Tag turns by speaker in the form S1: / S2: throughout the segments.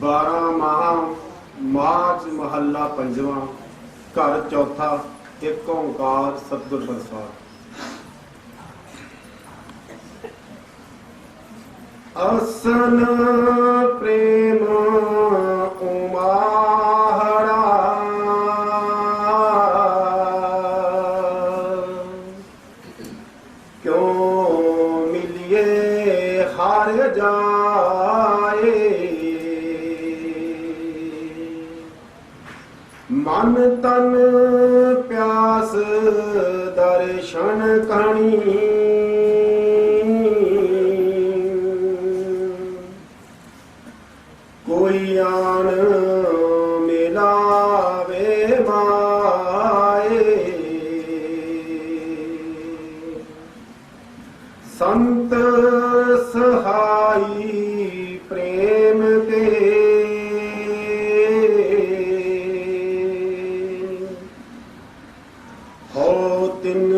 S1: 12 माह माच महला पंजवा घर चौथा एक ओंकार सतगुर प्रसाद। असन प्रेम उमाहरा क्यों मिलिए हार जाए मन तन प्यास दर्शन कणी कोई आन मिलावे माए संत सहाई प्रेम के हो तिन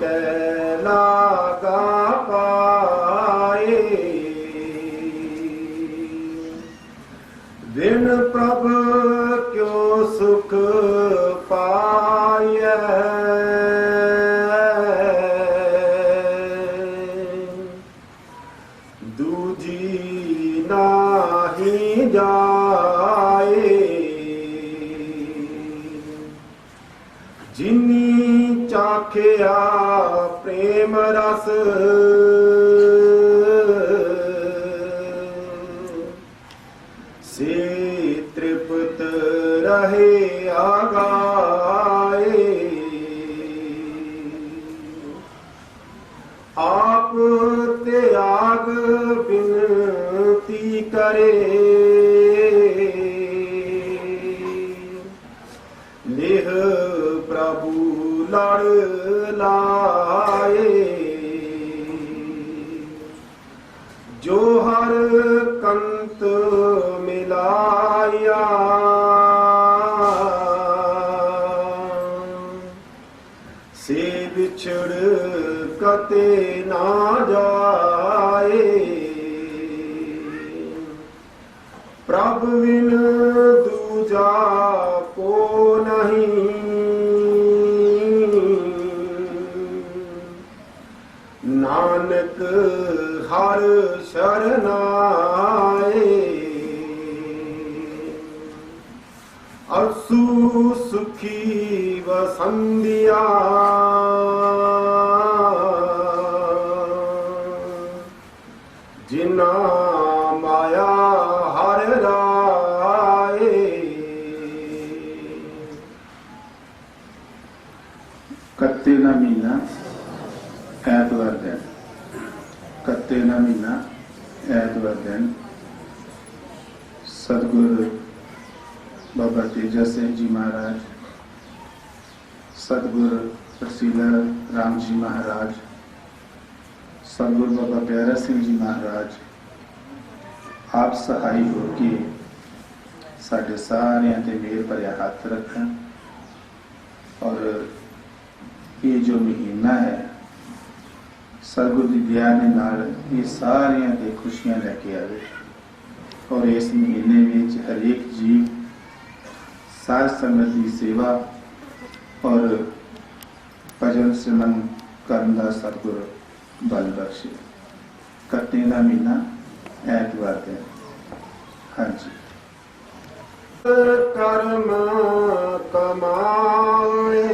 S1: कैलागा पाए बिन प्रभ क्यों सुख पाए दूजी नाही जाए जिनी चाखिया प्रेम रस से तृप्त रहे आगाए आप त्याग बिनती करे लेह प्रभु लड़ लाए जो हर कंत मिलाया से बिछड़ कते ना जाए प्रभु बिन दूजा को नहीं नानक हर शरनाए असु सुखी वसंदिया जिना माया हर राए
S2: कत्ते ना महीना ऐतवार दिन कत्ते ना महीना ऐतवार दिन सतगुरु बाबा तेजा सिंह जी महाराज, सतगुरु प्रसीला राम जी महाराज, सतगुरु बाबा प्यारा सिंह जी महाराज आप सहाई हो के साढ़े सारियां ते मेहर भरिया हाथ रखन और ये जो महीना है सतगुरु की दया के नाल ये सारियां ते खुशियां लेके आवे और इस महीने में हरेक जीव साध संगत की सेवा और भजन सिमरन करन दा सतगुरु बल बख्शे। कत्ते का महीना ऐतवार दिन। हाँ जी।
S1: कर्म कमाए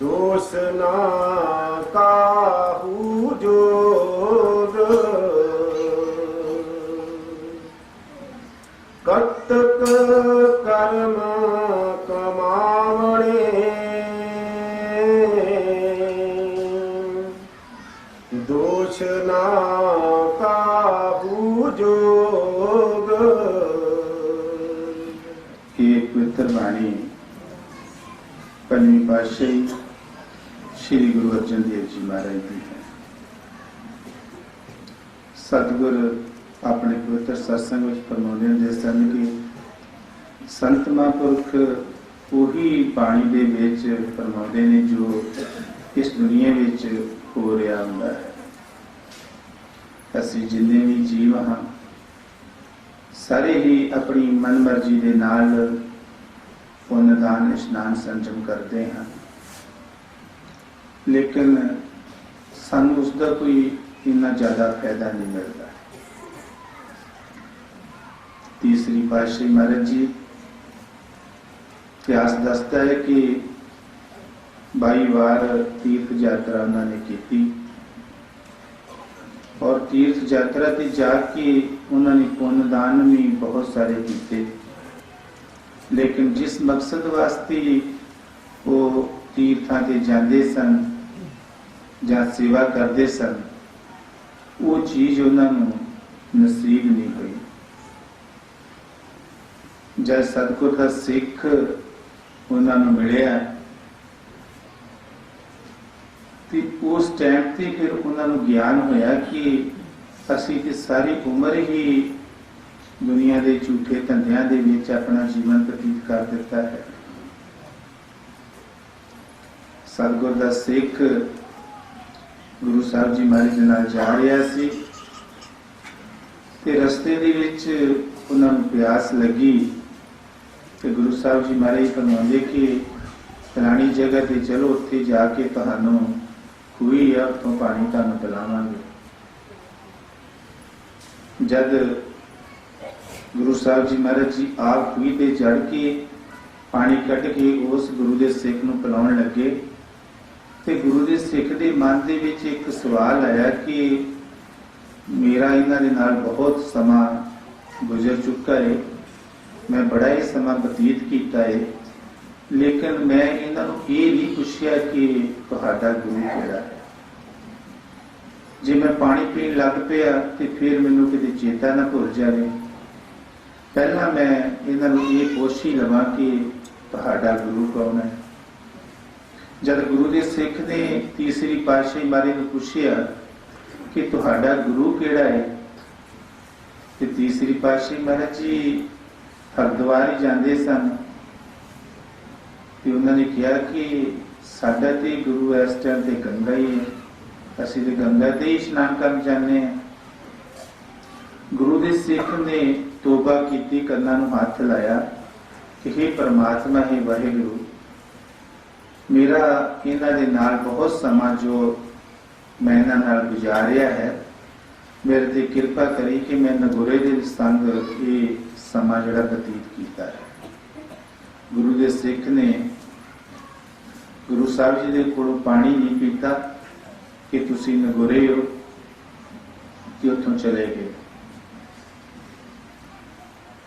S1: दोष ना काहू जोग कतक कर्म कमावणे दोष ना काहू जोग।
S2: एक पवित्र बाणी पंजवीं पातशाही श्री गुरु अर्जन देव जी महाराज की है। सतगुरु अपने पवित्र सत्संग में फरमाते हैं सन कि संत महापुरख वही बाणी दे विच फरमाते ने जो इस दुनिया विच हो रहा हुंदा है। ਅਸੀਂ ਜਿੰਨੇ ਵੀ ਜੀਵ ਹਾਂ ਸਾਰੇ ਹੀ ਆਪਣੀ ਮਨਮਰਜ਼ੀ ਦੇ ਨਾਲ ਪੁੰਨ ਦਾਨ ਇਸ਼ਨਾਨ ਸੰਜਮ ਕਰਦੇ ਹਾਂ, ਲੇਕਿਨ ਸਾਨੂੰ ਉਸ ਦਾ ਕੋਈ ਇੰਨਾ ਜ਼ਿਆਦਾ ਫਾਇਦਾ ਨਹੀਂ ਮਿਲਦਾ। ਤੀਸਰੀ ਪਾਤਸ਼ਾਹੀ ਮਹਾਰਾਜ ਜੀ ਇਤਿਹਾਸ ਦੱਸਦਾ ਹੈ ਕਿ 22 ਵਾਰ ਤੀਰਥ ਯਾਤਰਾ ਉਹਨਾਂ ਨੇ ਕੀਤੀ ਔਰ ਤੀਰਥ ਯਾਤਰਾ ਤੇ ਜਾ ਕੇ ਉਹਨਾਂ ਨੇ ਪੁੰਨ ਦਾਨ ਵੀ ਬਹੁਤ ਸਾਰੇ ਕੀਤੇ, ਲੇਕਿਨ ਜਿਸ ਮਕਸਦ ਵਾਸਤੇ ਉਹ ਤੀਰਥਾਂ ਤੇ ਜਾਂਦੇ ਸਨ ਜਾਂ ਸੇਵਾ ਕਰਦੇ ਸਨ, ਉਹ ਚੀਜ਼ ਉਹਨਾਂ ਨੂੰ ਨਸੀਬ ਨਹੀਂ ਹੋਈ। ਜਦ ਸਤਿਗੁਰ ਦਾ ਸਿੱਖ ਉਹਨਾਂ ਨੂੰ ਮਿਲਿਆ ਤੇ ਉਸ ਟਾਈਮ ਤੇ ਫਿਰ ਉਹਨਾਂ ਨੂੰ ਗਿਆਨ ਹੋਇਆ ਕਿ ਅਸੀਂ ਤੇ ਸਾਰੀ ਉਮਰ ਹੀ ਦੁਨੀਆ ਦੇ ਝੂਠੇ ਧੰਦਿਆਂ ਦੇ ਵਿੱਚ ਆਪਣਾ ਜੀਵਨ ਬਤੀਤ ਕਰ ਦਿੱਤਾ ਹੈ। ਸਤਿਗੁਰ ਦਾ ਸਿੱਖ ਗੁਰੂ ਸਾਹਿਬ ਜੀ ਮਹਾਰਾਜ ਦੇ ਨਾਲ ਜਾ ਰਿਹਾ ਸੀ ਤੇ ਰਸਤੇ ਦੇ ਵਿੱਚ ਉਹਨਾਂ ਨੂੰ ਪਿਆਸ ਲੱਗੀ ਤੇ ਗੁਰੂ ਸਾਹਿਬ ਜੀ ਮਹਾਰਾਜ ਫਰਮਾਉਂਦੇ ਕਿ ਫਲਾਣੀ ਜਗ੍ਹਾ ਤੇ ਚਲੋ, ਉੱਥੇ ਜਾ ਕੇ ਤੁਹਾਨੂੰ ਖੂਹੀ ਆ, ਉੱਥੋਂ ਪਾਣੀ ਤੁਹਾਨੂੰ ਪਿਲਾਵਾਂਗੇ। ਜਦ ਗੁਰੂ ਸਾਹਿਬ ਜੀ ਮਹਾਰਾਜ ਜੀ ਆਪ ਖੂਹੀ ਤੇ ਚੜ ਕੇ ਪਾਣੀ ਕੱਢ ਕੇ ਉਸ ਗੁਰੂ ਦੇ ਸਿੱਖ ਨੂੰ ਪਿਲਾਉਣ ਲੱਗੇ ਤੇ ਗੁਰੂ ਦੇ ਸਿੱਖ ਦੇ ਮਨ ਦੇ ਵਿੱਚ ਇੱਕ ਸਵਾਲ ਆਇਆ ਕਿ ਮੇਰਾ ਇਹਨਾਂ ਦੇ ਨਾਲ ਬਹੁਤ ਸਮਾਂ ਗੁਜ਼ਰ ਚੁੱਕਾ ਹੈ, ਮੈਂ ਬੜਾ ਹੀ ਸਮਾਂ ਬਤੀਤ ਕੀਤਾ ਹੈ, ਲੇਕਿਨ ਮੈਂ ਇਹਨਾਂ ਨੂੰ ਇਹ ਨਹੀਂ ਪੁੱਛਿਆ ਕਿ ਤੁਹਾਡਾ ਗੁਰੂ ਕਿਹੜਾ ਹੈ। ਜੇ ਮੈਂ ਪਾਣੀ ਪੀਣ ਲੱਗ ਪਿਆ ਤੇ ਫਿਰ ਮੈਨੂੰ ਕਿਤੇ ਚੇਤਾ ਨਾ ਭੁੱਲ ਜਾਵੇ, ਪਹਿਲਾਂ ਮੈਂ ਇਹਨਾਂ ਨੂੰ ਇਹ ਪੁੱਛ ਹੀ ਲਵਾਂ ਕਿ ਤੁਹਾਡਾ ਗੁਰੂ ਕੌਣ ਹੈ। ਜਦ ਗੁਰੂ ਦੇ ਸਿੱਖ ਨੇ ਤੀਸਰੀ ਪਾਤਸ਼ਾਹੀ ਮਹਾਰਾਜ ਨੂੰ ਪੁੱਛਿਆ ਕਿ ਤੁਹਾਡਾ ਗੁਰੂ ਕਿਹੜਾ ਹੈ, ਤੇ ਤੀਸਰੀ ਪਾਤਸ਼ਾਹੀ ਮਹਾਰਾਜ ਜੀ ਹਰਿਦੁਆਰ ਹੀ ਜਾਂਦੇ ਸਨ ਤੇ ਉਹਨਾਂ ਨੇ ਕਿਹਾ ਕਿ ਸਾਡਾ ਤੇ ਗੁਰੂ ਇਸ ਟਾਈਮ ਤੇ ਗੰਗਾ ਹੀ ਹੈ, ਅਸੀਂ ਤੇ ਗੰਗਾ ਤੇ ਹੀ ਇਸ਼ਨਾਨ ਕਰਨ ਜਾਂਦੇ ਹਾਂ। ਗੁਰੂ ਦੇ ਸਿੱਖ ਨੇ ਤੋਬਾ ਕੀਤੀ, ਕੰਨਾਂ ਨੂੰ ਹੱਥ ਲਾਇਆ ਕਿ हे ਪਰਮਾਤਮਾ, हे ਵਾਹਿਗੁਰੂ, ਮੇਰਾ ਇਹਨਾਂ ਦੇ ਨਾਲ ਬਹੁਤ ਸਮਾਂ ਜੋ ਮੈਂ ਇਹਨਾਂ ਨਾਲ ਗੁਜ਼ਾਰਿਆ ਹੈ, ਮੇਰੇ ਤੇ ਕਿਰਪਾ ਕਰੀ ਕਿ ਮੈਂ ਨਗੁਰੇ ਦੇ ਸੰਗ ਇਹ ਸਮਾਂ ਜਿਹੜਾ ਬਤੀਤ ਕੀਤਾ ਹੈ। ਗੁਰੂ ਦੇ ਸਿੱਖ ਨੇ ਗੁਰੂ ਸਾਹਿਬ ਜੀ ਦੇ ਕੋਲੋਂ ਪਾਣੀ ਨਹੀਂ ਪੀਤਾ ਕਿ ਤੁਸੀਂ ਨਗੁਰੇ ਹੋ, ਕਿ ਉੱਥੋਂ ਚਲੇ ਗਏ।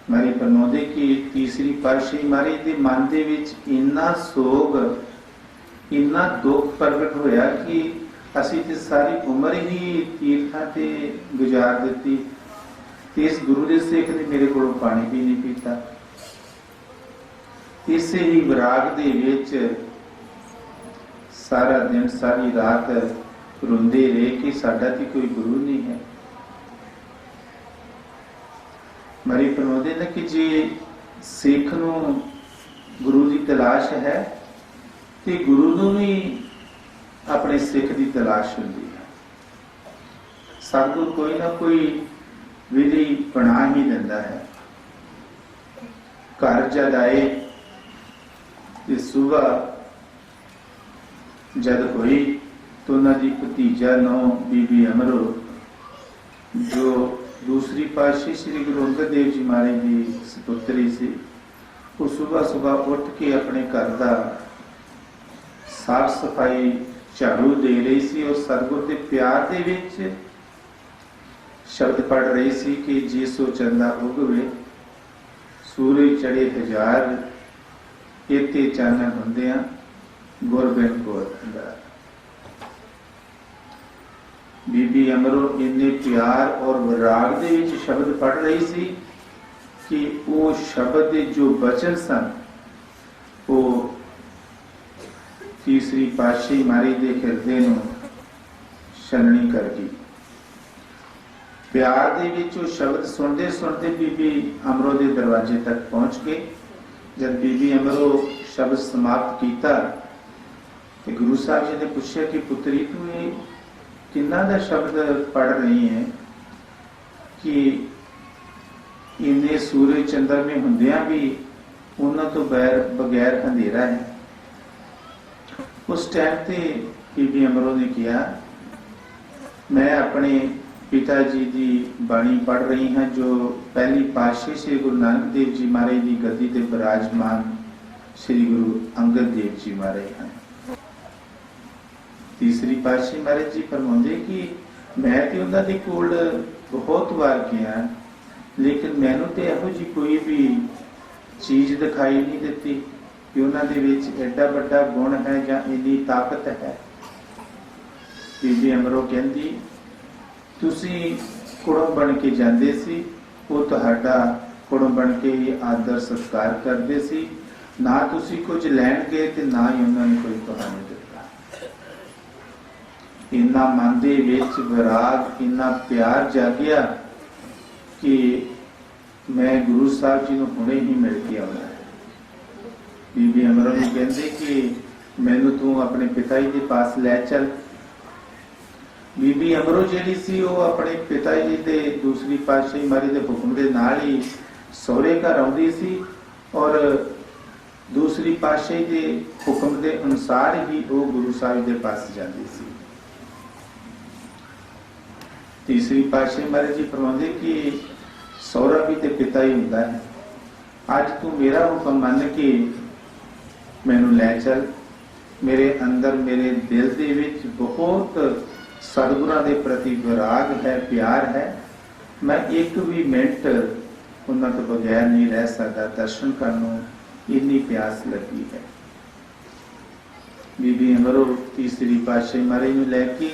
S2: ਮਾਰੇ ਪਰਮੋਦੇ ਕਿ ਤੀਸਰੀ ਪਾਤਸ਼ਾਹੀ ਮਹਾਰਾਜ ਦੇ ਮਨ ਦੇ ਵਿੱਚ ਇੰਨਾ ਸੋਗ, ਇੰਨਾ ਦੁੱਖ ਪ੍ਰਗਟ ਹੋਇਆ ਕਿ ਅਸੀਂ ਤੇ ਸਾਰੀ ਉਮਰ ਹੀ ਤੀਰਥਾਂ ਤੇ ਗੁਜ਼ਾਰ ਦਿੱਤੀ ਤੇ ਇਸ ਗੁਰੂ ਦੇ ਸਿੱਖ ਨੇ ਮੇਰੇ ਕੋਲੋਂ ਪਾਣੀ ਵੀ ਨਹੀਂ ਪੀਤਾ। ਇਸੇ ਹੀ ਵਿਰਾਗ ਦੇ ਵਿੱਚ ਸਾਰਾ ਦਿਨ ਸਾਰੀ ਰਾਤ ਰੋਂਦੇ ਰਹੇ ਕਿ ਸਾਡਾ ਤੇ ਕੋਈ ਗੁਰੂ ਨਹੀਂ ਹੈ। ਮਰੀ ਪਰਮੋਦੇ ਨੇ ਕਿ ਜੇ ਸਿੱਖ ਨੂੰ ਗੁਰੂ ਦੀ ਤਲਾਸ਼ ਹੈ ਤੇ ਗੁਰੂ ਨੂੰ ਵੀ ਆਪਣੇ ਸਿੱਖ ਦੀ ਤਲਾਸ਼ ਹੁੰਦੀ ਹੈ। ਸਤਿਗੁਰ ਕੋਈ ਨਾ ਕੋਈ ਵਿਧੀ ਬਣਾ ਹੀ ਦਿੰਦਾ ਹੈ। ਘਰ ਜਦ ਆਏ ਤੇ ਸੁਬਹ ਜਦ ਹੋਈ ਤਾਂ ਉਹਨਾਂ ਦੀ ਭਤੀਜਾ ਨੌ ਬੀਬੀ ਅਮਰੋ, ਜੋ ਦੂਸਰੀ ਪਾਤਸ਼ਾਹੀ ਸ੍ਰੀ ਗੁਰੂ ਅੰਗਦ ਦੇਵ ਜੀ ਮਹਾਰਾਜ ਦੀ ਸਪੁੱਤਰੀ ਸੀ, ਉਹ ਸੁਬਹ ਉੱਠ ਕੇ ਆਪਣੇ ਘਰ ਦਾ ਸਾਫ ਸਫਾਈ ਝਾੜੂ ਦੇ ਰਹੀ ਸੀ ਔਰ ਸਤਿਗੁਰ ਦੇ ਪਿਆਰ ਦੇ ਵਿੱਚ ਸ਼ਬਦ ਪੜ ਰਹੀ ਸੀ ਕਿ ਜੇ ਸੋ ਚੰਦਾ ਉਗਵੇ ਸੂਰਜ ਚੜੇ ਹਜ਼ਾਰ, ਇਤੇ ਚਾਨਣ ਹੁੰਦਿਆਂ ਗੁਰਬਿਨ ਕੋ ਅੰਦਰ। ਬੀਬੀ ਅਮਰੋ ਇੰਨੇ ਪਿਆਰ ਔਰ ਵਿਰਾਗ ਦੇ ਵਿੱਚ ਸ਼ਬਦ ਪੜ ਰਹੀ ਸੀ ਕਿ ਉਹ ਸ਼ਬਦ ਦੇ ਜੋ ਬਚਨ ਸਨ ਉਹ ਤੀਸਰੀ ਪਾਤਸ਼ਾਹੀ ਮਹਾਰਾਜ ਦੇ ਹਿਰਦੇ ਨੂੰ ਛਲਣੀ ਕਰ ਗਈ। ਪਿਆਰ ਦੇ ਵਿੱਚ ਉਹ ਸ਼ਬਦ ਸੁਣਦੇ ਸੁਣਦੇ ਬੀਬੀ ਅਮਰੋ ਦੇ ਦਰਵਾਜ਼ੇ ਤੱਕ ਪਹੁੰਚ ਗਏ। ਜਦ ਬੀਬੀ ਅਮਰੋ ਸ਼ਬਦ ਸਮਾਪਤ ਕੀਤਾ ਤੇ ਗੁਰੂ ਸਾਹਿਬ ਜੀ ਨੇ ਪੁੱਛਿਆ ਕਿ ਪੁੱਤਰੀ ਤੂੰ ਇਹ ਕਿੰਨਾ ਦਾ ਸ਼ਬਦ ਪੜ ਰਹੀ ਹੈ कि इन्ने सूरज चंद्रमे हुंदियां भी उन्हां तो बगैर अंधेरा है। उस टाइम ते बीबी अमरो ने कहा, मैं अपने पिता जी की बाणी पढ़ रही हाँ, जो पहली पातशाही श्री गुरु नानक देव जी महाराज की गद्दी ते विराजमान श्री गुरु अंगद देव जी महाराज हैं। तीसरी पातशाही महाराज जी फरमाते कि मैं तो उन्हां दे कोल बहुत बार गया, लेकिन मैनू तो इहो जी कोई भी चीज दिखाई नहीं देती कि उन्हां दे विच एडा वड्डा गुण है या इन्नी ताकत है। बीबी अमरो कहंदी, तुसी कुड़म बन के जांदे सी, वो तुहाडा कुड़म बन के ही आदर सत्कार करदे सी, ना तुसी कुछ लैण गए ते ना ही उन्हां ने कोई तुहानू दिता। इन्ना मन दे विच विराग, इन्ना प्यार जागिया कि मैं गुरु साहब जी नूं हुणे ही मिल के आउणा है। बीबी अमरो ने कहंदे कि मैनू तू अपने पिता जी के पास लै चल। बीबी अमरो जिहड़ी सी वो अपने पिता जी दे दूसरी पातशाही महाराज दे हुक्म दे नाल ही सहुरे घर आउंदी सी और दूसरी पातशाही दे हुक्म दे अनुसार ही वो गुरु साहब दे पास जांदी सी। तीसरी पातशाही महाराज जी फरमाते कि सहुरा भी ते पिता ही हुंदा है। अज तू मेरा हुक्म मन के मैनू लै चल। मेरे अंदर, मेरे दिल दे विच बहुत सतगुरां दे प्रति विराग है, प्यार है। मैं एक भी मिनट उन्हां तो बगैर नहीं रह सकता, दर्शन करनों इन्नी प्यास लगी है। बीबी अमरो तीसरी पातशाही महाराज नूं लैके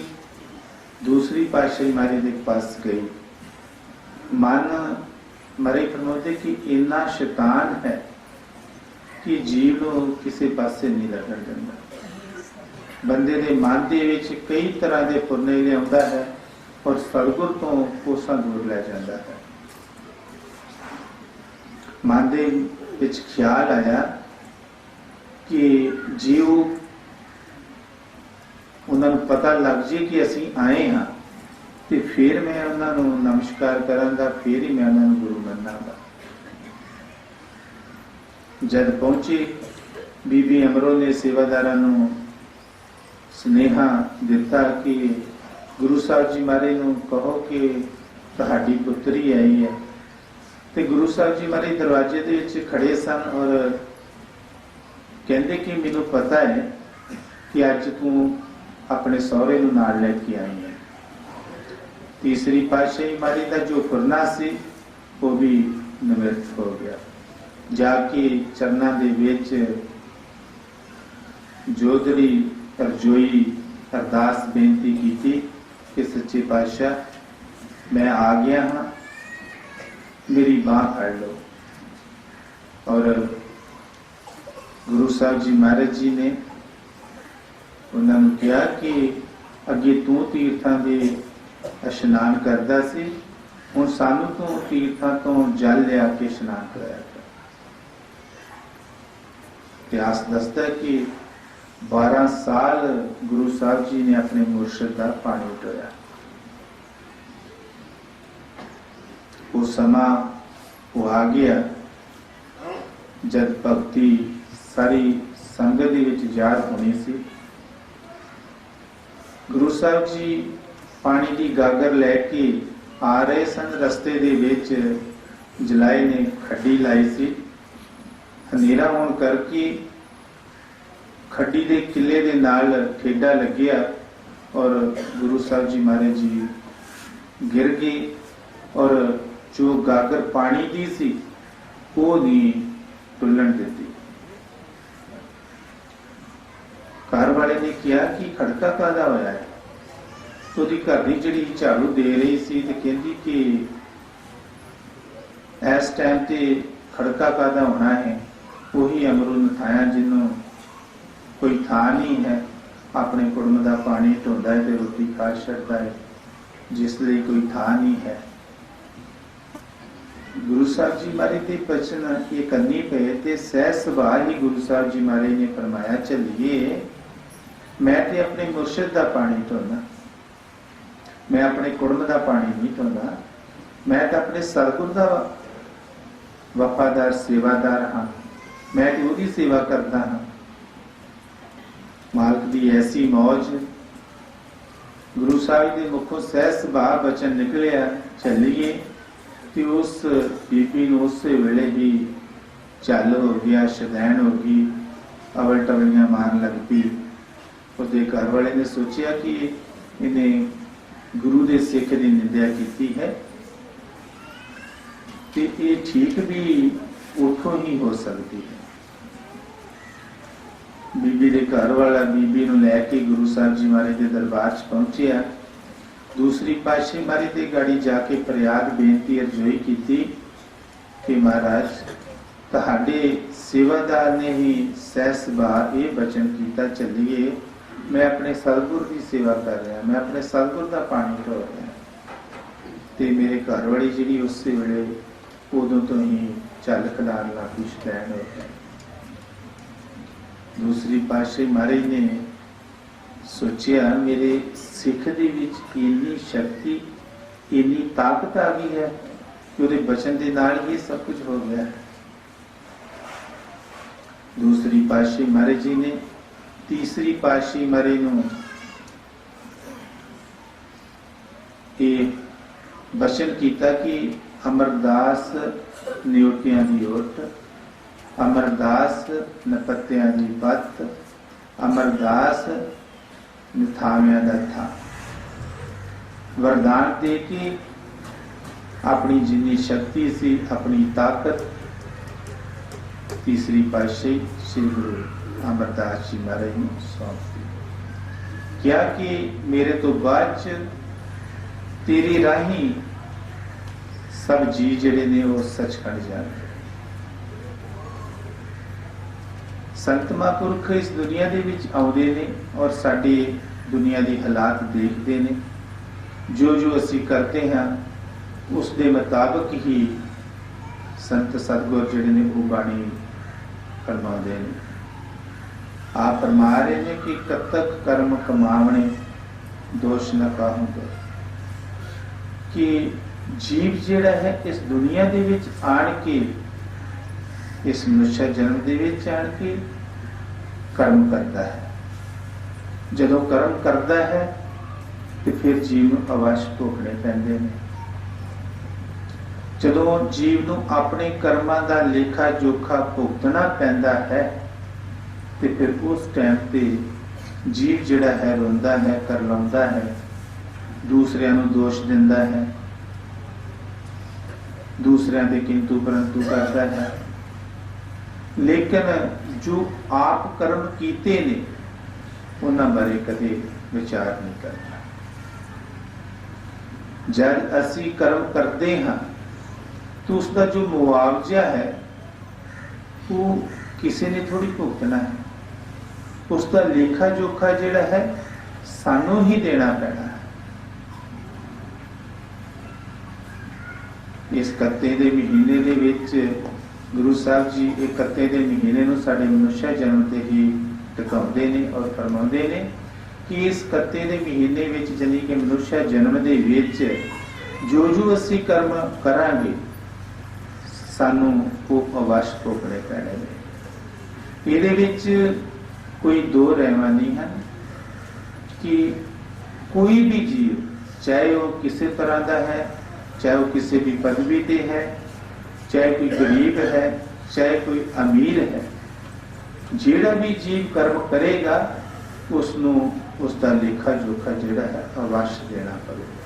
S2: दूसरी पातशाही महाराज के पास गई। मन मरे फरमाते कि इन्ना शैतान है कि जीव नूं किसी पासे नहीं लगन दिंदा। बंदे दे मन दे विच कई तरह के फुरने लिआउंदा है और सतगुर तो कोसां दूर लै जांदा है। मन दे विच ख्याल आया कि जीव उन्हां नूं पता लग जे कि असीं आए हाँ, तो फिर मैं उन्हां नूं नमस्कार करांगा, फिर ही मैं उन्हां नूं गुरु मन्नांगा। जद पहुंचे, बीबी अमरो ने सेवादारां नूं स्नेहा दिता कि गुरु साहब जी महाराज नूं कहो कि तुहाडी पुत्री आई है। तो गुरु साहब जी महाराज दरवाजे दे विच खड़े सन और कहंदे कि मैनूं पता है कि अज तू अपने सहुरे नूं नाल लैके आई है। तीसरी पातशाही महाराज का जो फुरना सी वो भी निवृत्त हो गया। जाके चरना दे विच जोदड़ी रजोई अरदास बेनती की कि सच्चे पातशाह मैं आ गया हाँ, मेरी बांह फड़ लो। और गुरु साहब जी महाराज जी ने उन्होंने कहा कि अगे तू तीर्थां दे इशनान करदा सी, हुण सानू तो तीर्थां तो जल लिया के इशनान कराया कर। इतिहास दसदा है कि 12 साल गुरु साहब जी ने अपने मुर्शद का पानी उठाया। वो समा वो आ गया जब भक्ति सारी संगत दे विच जार होनी सी। गुरु साहब जी पानी की गागर लैके आ रहे सन। रस्ते दे विच जलाई ने खड्डी लाई सी। हनेरा होने करके खड्डी दे किले दे नाल ठेडा लग्या और गुरु साहब जी महाराज जी गिर गए और जो गागर पानी दी सी वो नहीं टुलन देती। घर वाले ने कहा कि खड़का कादा होया है। तो घर की जी झाड़ू दे रही सी ते कहती कि इस टाइम ते खड़का कादा होना है, वही अमरू नथाया जिन्हों कोई था नहीं है, अपने कुड़म का पानी ढोंदा है तो रोटी खा छड़ता है, जिसलिए कोई था नहीं है। गुरु साहब जी महाराज के बचन ये करनी पे ते सह सुभा ही गुरु साहब जी महाराज ने फरमाया चलिए मैं ते अपने मुर्शिद का पानी ढोना, मैं अपने कुड़म का पानी नहीं ढोंदा, मैं तो अपने सतगुर का वफादार सेवादार हाँ, मैं तो उसकी सेवा करता हाँ। मालक की ऐसी मौज, गुरु साहिब के मुखों सहज सुभाव बचन निकलिया चलीए कि उस बीबी नूं उस वेले ही चल हो गया, शदैन हो गई, अवल टवलियां मारन लग पई। उसके घर वाले ने सोचा कि इन्हें गुरु के सिख की निंदा की है, तो ये ठीक भी उठों ही हो सकती है। बीबी के घर वाला बीबी नूं लैके गुरु साहब जी महाराज के दरबार च पहुंचिया। दूसरी पातशाही महाराज की गाड़ी जाके फरियाद बेनती अरजोई की कि महाराज तुहाडे सेवादार ने ही सहज सुभाव ये बचन किया चलिए, मैं अपने सतगुर की सेवा कर रहा, मैं अपने सतगुर का पानी ढो रहा, तो मेरे घर वाली जी उस वेले उदों तो ही चल खिलान लग पई, शदैन हो गया। दूसरी पातशाही महाराज ने सोचा मेरे सिख दे विच इन्नी शक्ति, इन्नी ताकत आ गई है कि उहदे बचन दे नाल ही सब कुछ हो गया। दूसरी पातशाही महाराज जी ने तीसरी पातशाही महाराज नूं ये बचन किया कि अमरदास नियोटियां दी ओट, अमरदास नपत्तियां दी पत, अमरदास निथावियां दा था। वरदान दे के अपनी जिन्नी शक्ति सी, अपनी ताकत तीसरी पातशाही श्री गुरु अमरदास जी महाराज ने सौंप दी। क्या कि मेरे तो बाद च तेरी राही सब जी जिहड़े ने वो सचखंड जाणगे। संत महापुरख इस दुनिया दे विच आउंदे ने और साडी दुनिया दी हालात देखते ने, जो जो असी करते हैं उस दे मुताबिक ही संत सतगुर जिहड़े ने वो बाणी फरमाउंदे ने। आप फरमा रहे ने कि कतक कर्म कमावणे दोष न काहूंगा, कि जीव जिहड़ा है इस दुनिया दे विच आण के, इस मनुष्य जन्म दे विच आण के कर्म करता है। जदों कर्म करता है तो फिर जीव नूं अवश्य भोगणे पैंदे ने। जदों जीव नूं अपने कर्मां दा लेखा जोखा भुगतना पैंदा है तो फिर उस टाइम ते जीव जिहड़ा है रोंदा है, करलाउंदा है, दूसरियां नूं दोष दिंदा है, दूसरियां दे किंतु परंतु करता है। लेकिन जो आप कर्म कीते ने उन्हां बारे कदे विचार नहीं करता। जब असी कर्म करते हाँ तो उसका जो मुआवजा है वो किसी ने थोड़ी भुगतना है, उसका लेखा जोखा जिहड़ा है सानू ही देना पैना है। इस कत्ते दे महीने दे विच गुरु साहब जी एक कत्ते दे महीने नूं साडे मनुष्य जन्म ते ही टकाउंदे ने और फरमाउंदे ने कि इस कत्ते दे महीने विच जानी कि मनुष्य जन्म दे विच जो जो असी कर्म करांगे सानू वो अवश्य भोगणे पैणे ने। इहदे विच कोई दो रहमा नहीं है कि कोई भी जीव चाहे वो किसी तरह का है, चाहे वो किसी भी पदवी पे है, चाहे कोई गरीब है, चाहे कोई अमीर है, जिहड़ा भी जीव कर्म करेगा उसनू उसका लेखा जोखा जिहड़ा है अवश्य देना पड़ेगा।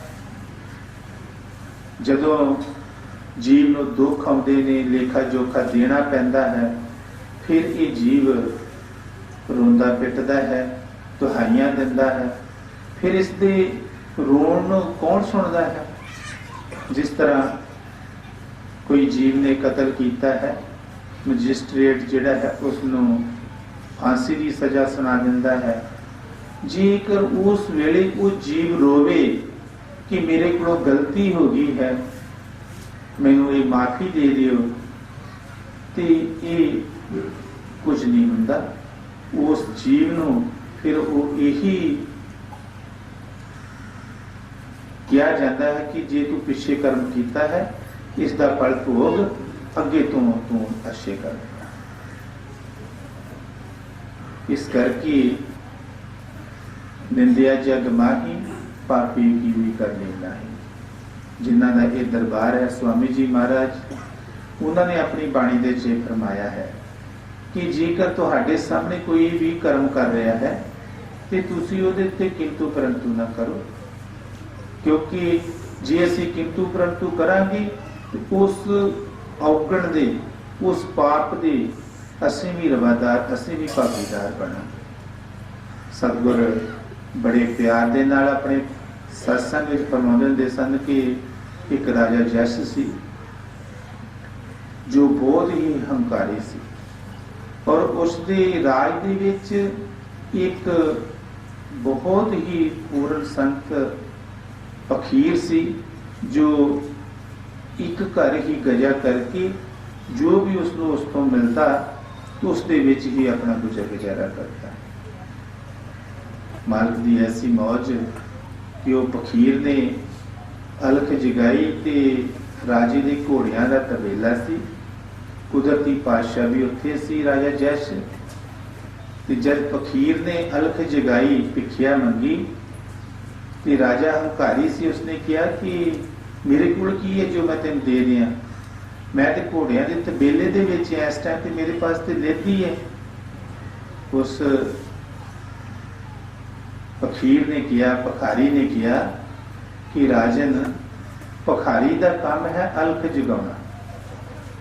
S2: जदों जीव नू दुख आउंदे ने, लेखा जोखा देना पैंदा है, फिर ये जीव रोंदा पिटदा है, दुहाइयां दिंदा है। फिर इसके रोण नू कौन सुनदा है? जिस तरह कोई जीव ने कतल किया है, मजिस्ट्रेट जिहड़ा है उसनू फांसी की सजा सुना दिंदा है। जेकर उस वेले वो जीव रोवे कि मेरे को गलती हो गई है, मैनू ये माफी दे दिओ, तो ये कुछ नहीं हुंदा। उस जीव नू फिर वो यही किया जाता है कि जे तू पिछे कर्म किया है इसका फल भोग अगे तो तू अच्छे कर। इस करके निंदिया जग माही पापी की भी कर लेना है। जिन्हों का यह दरबार है स्वामी जी महाराज उन्होंने अपनी बाणी दे च फरमाया है कि जेकर तुहाडे सामने कोई भी कर्म कर रहा है तो तुसी उहदे ते किंतु परंतु ना करो, क्योंकि जे असी किंतु परंतु करांगे तो उस औगण दे उस पाप दे असी भी रवादार असी भी भागीदार बना। सतगुर बड़े प्यार दे नाल अपने सत्संग विच फरमाउंदे हुंदे सन कि एक राजा जस सी जो बहुत ही हंकारी सी और उसके राज दे विच एक बहुत ही पूर्ण संत फकीर सी जो एक घर ही गजा करके जो भी उसको उस तो मिलता तो उसके विच ही अपना गुजर गुजारा करता। मालिक की ऐसी मौज कि वो फकीर ने अलख जगाई ते राजे के घोड़ियां का तबेला सी। कुदरती पातशाह भी उत्थे सी राजा जश। ते जब फकीर ने अलख जगाई भिखिया मंगी तो राजा हंकारी सी, उसने कहा कि मेरे को की है जो मैं तेन दे दिया, मैं तो घोड़िया के तबेले दे विच इस टाइम तो मेरे पास तो लेती है। उस फकीर ने किया भखारी ने किया कि राजन भखारी का काम है अलख जगाना,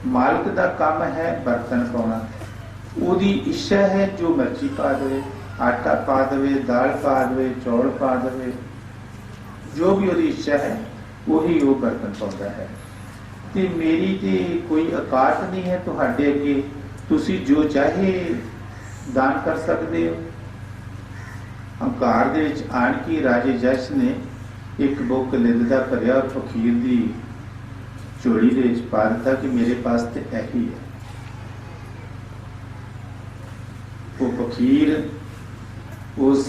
S2: मालिक का काम है बर्तन पाना। उसकी इच्छा है जो मर्जी पा दे, आटा पा दे, दाल पा दे, चौल पा दे, जो भी उसकी इच्छा है वही वो बर्तन पाता है। तो मेरी तो कोई औकात नहीं है तुहाडे अगे, तुसी जो चाहे दान कर सकते हो। हंकार दे विच आण के राजे जश ने एक बुक लिद दा भरिया और फकीर की झोली दे विच पा दिता कि मेरे पास तो यही है। वो फकीर उस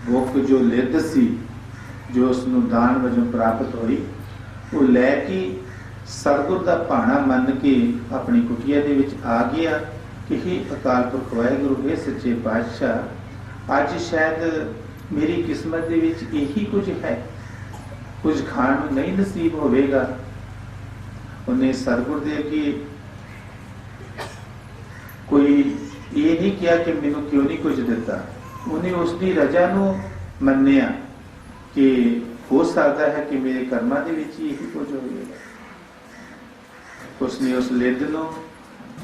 S2: बुक जो लिद सी जो उसनूं दान वजों प्राप्त हुई वो लैके सतगुर का भाणा मन के अपनी कुटिया दे विच आ गया कि हे अकाल पुरख वाहिगुरू, हे सच्चे पातशाह, अज शायद मेरी किस्मत दे विच यही कुछ है, कुछ खाण नूं नहीं नसीब होवेगा। उन्हें सतगुर दे अगे कोई ये नहीं किया कि मैनूं क्यों नहीं कुछ दिता, उन्हें उसकी रजा नूं मन्निया कि हो सकता है कि मेरे कर्मां दे विच यही कुछ होवेगा। उसने उस लिद नूं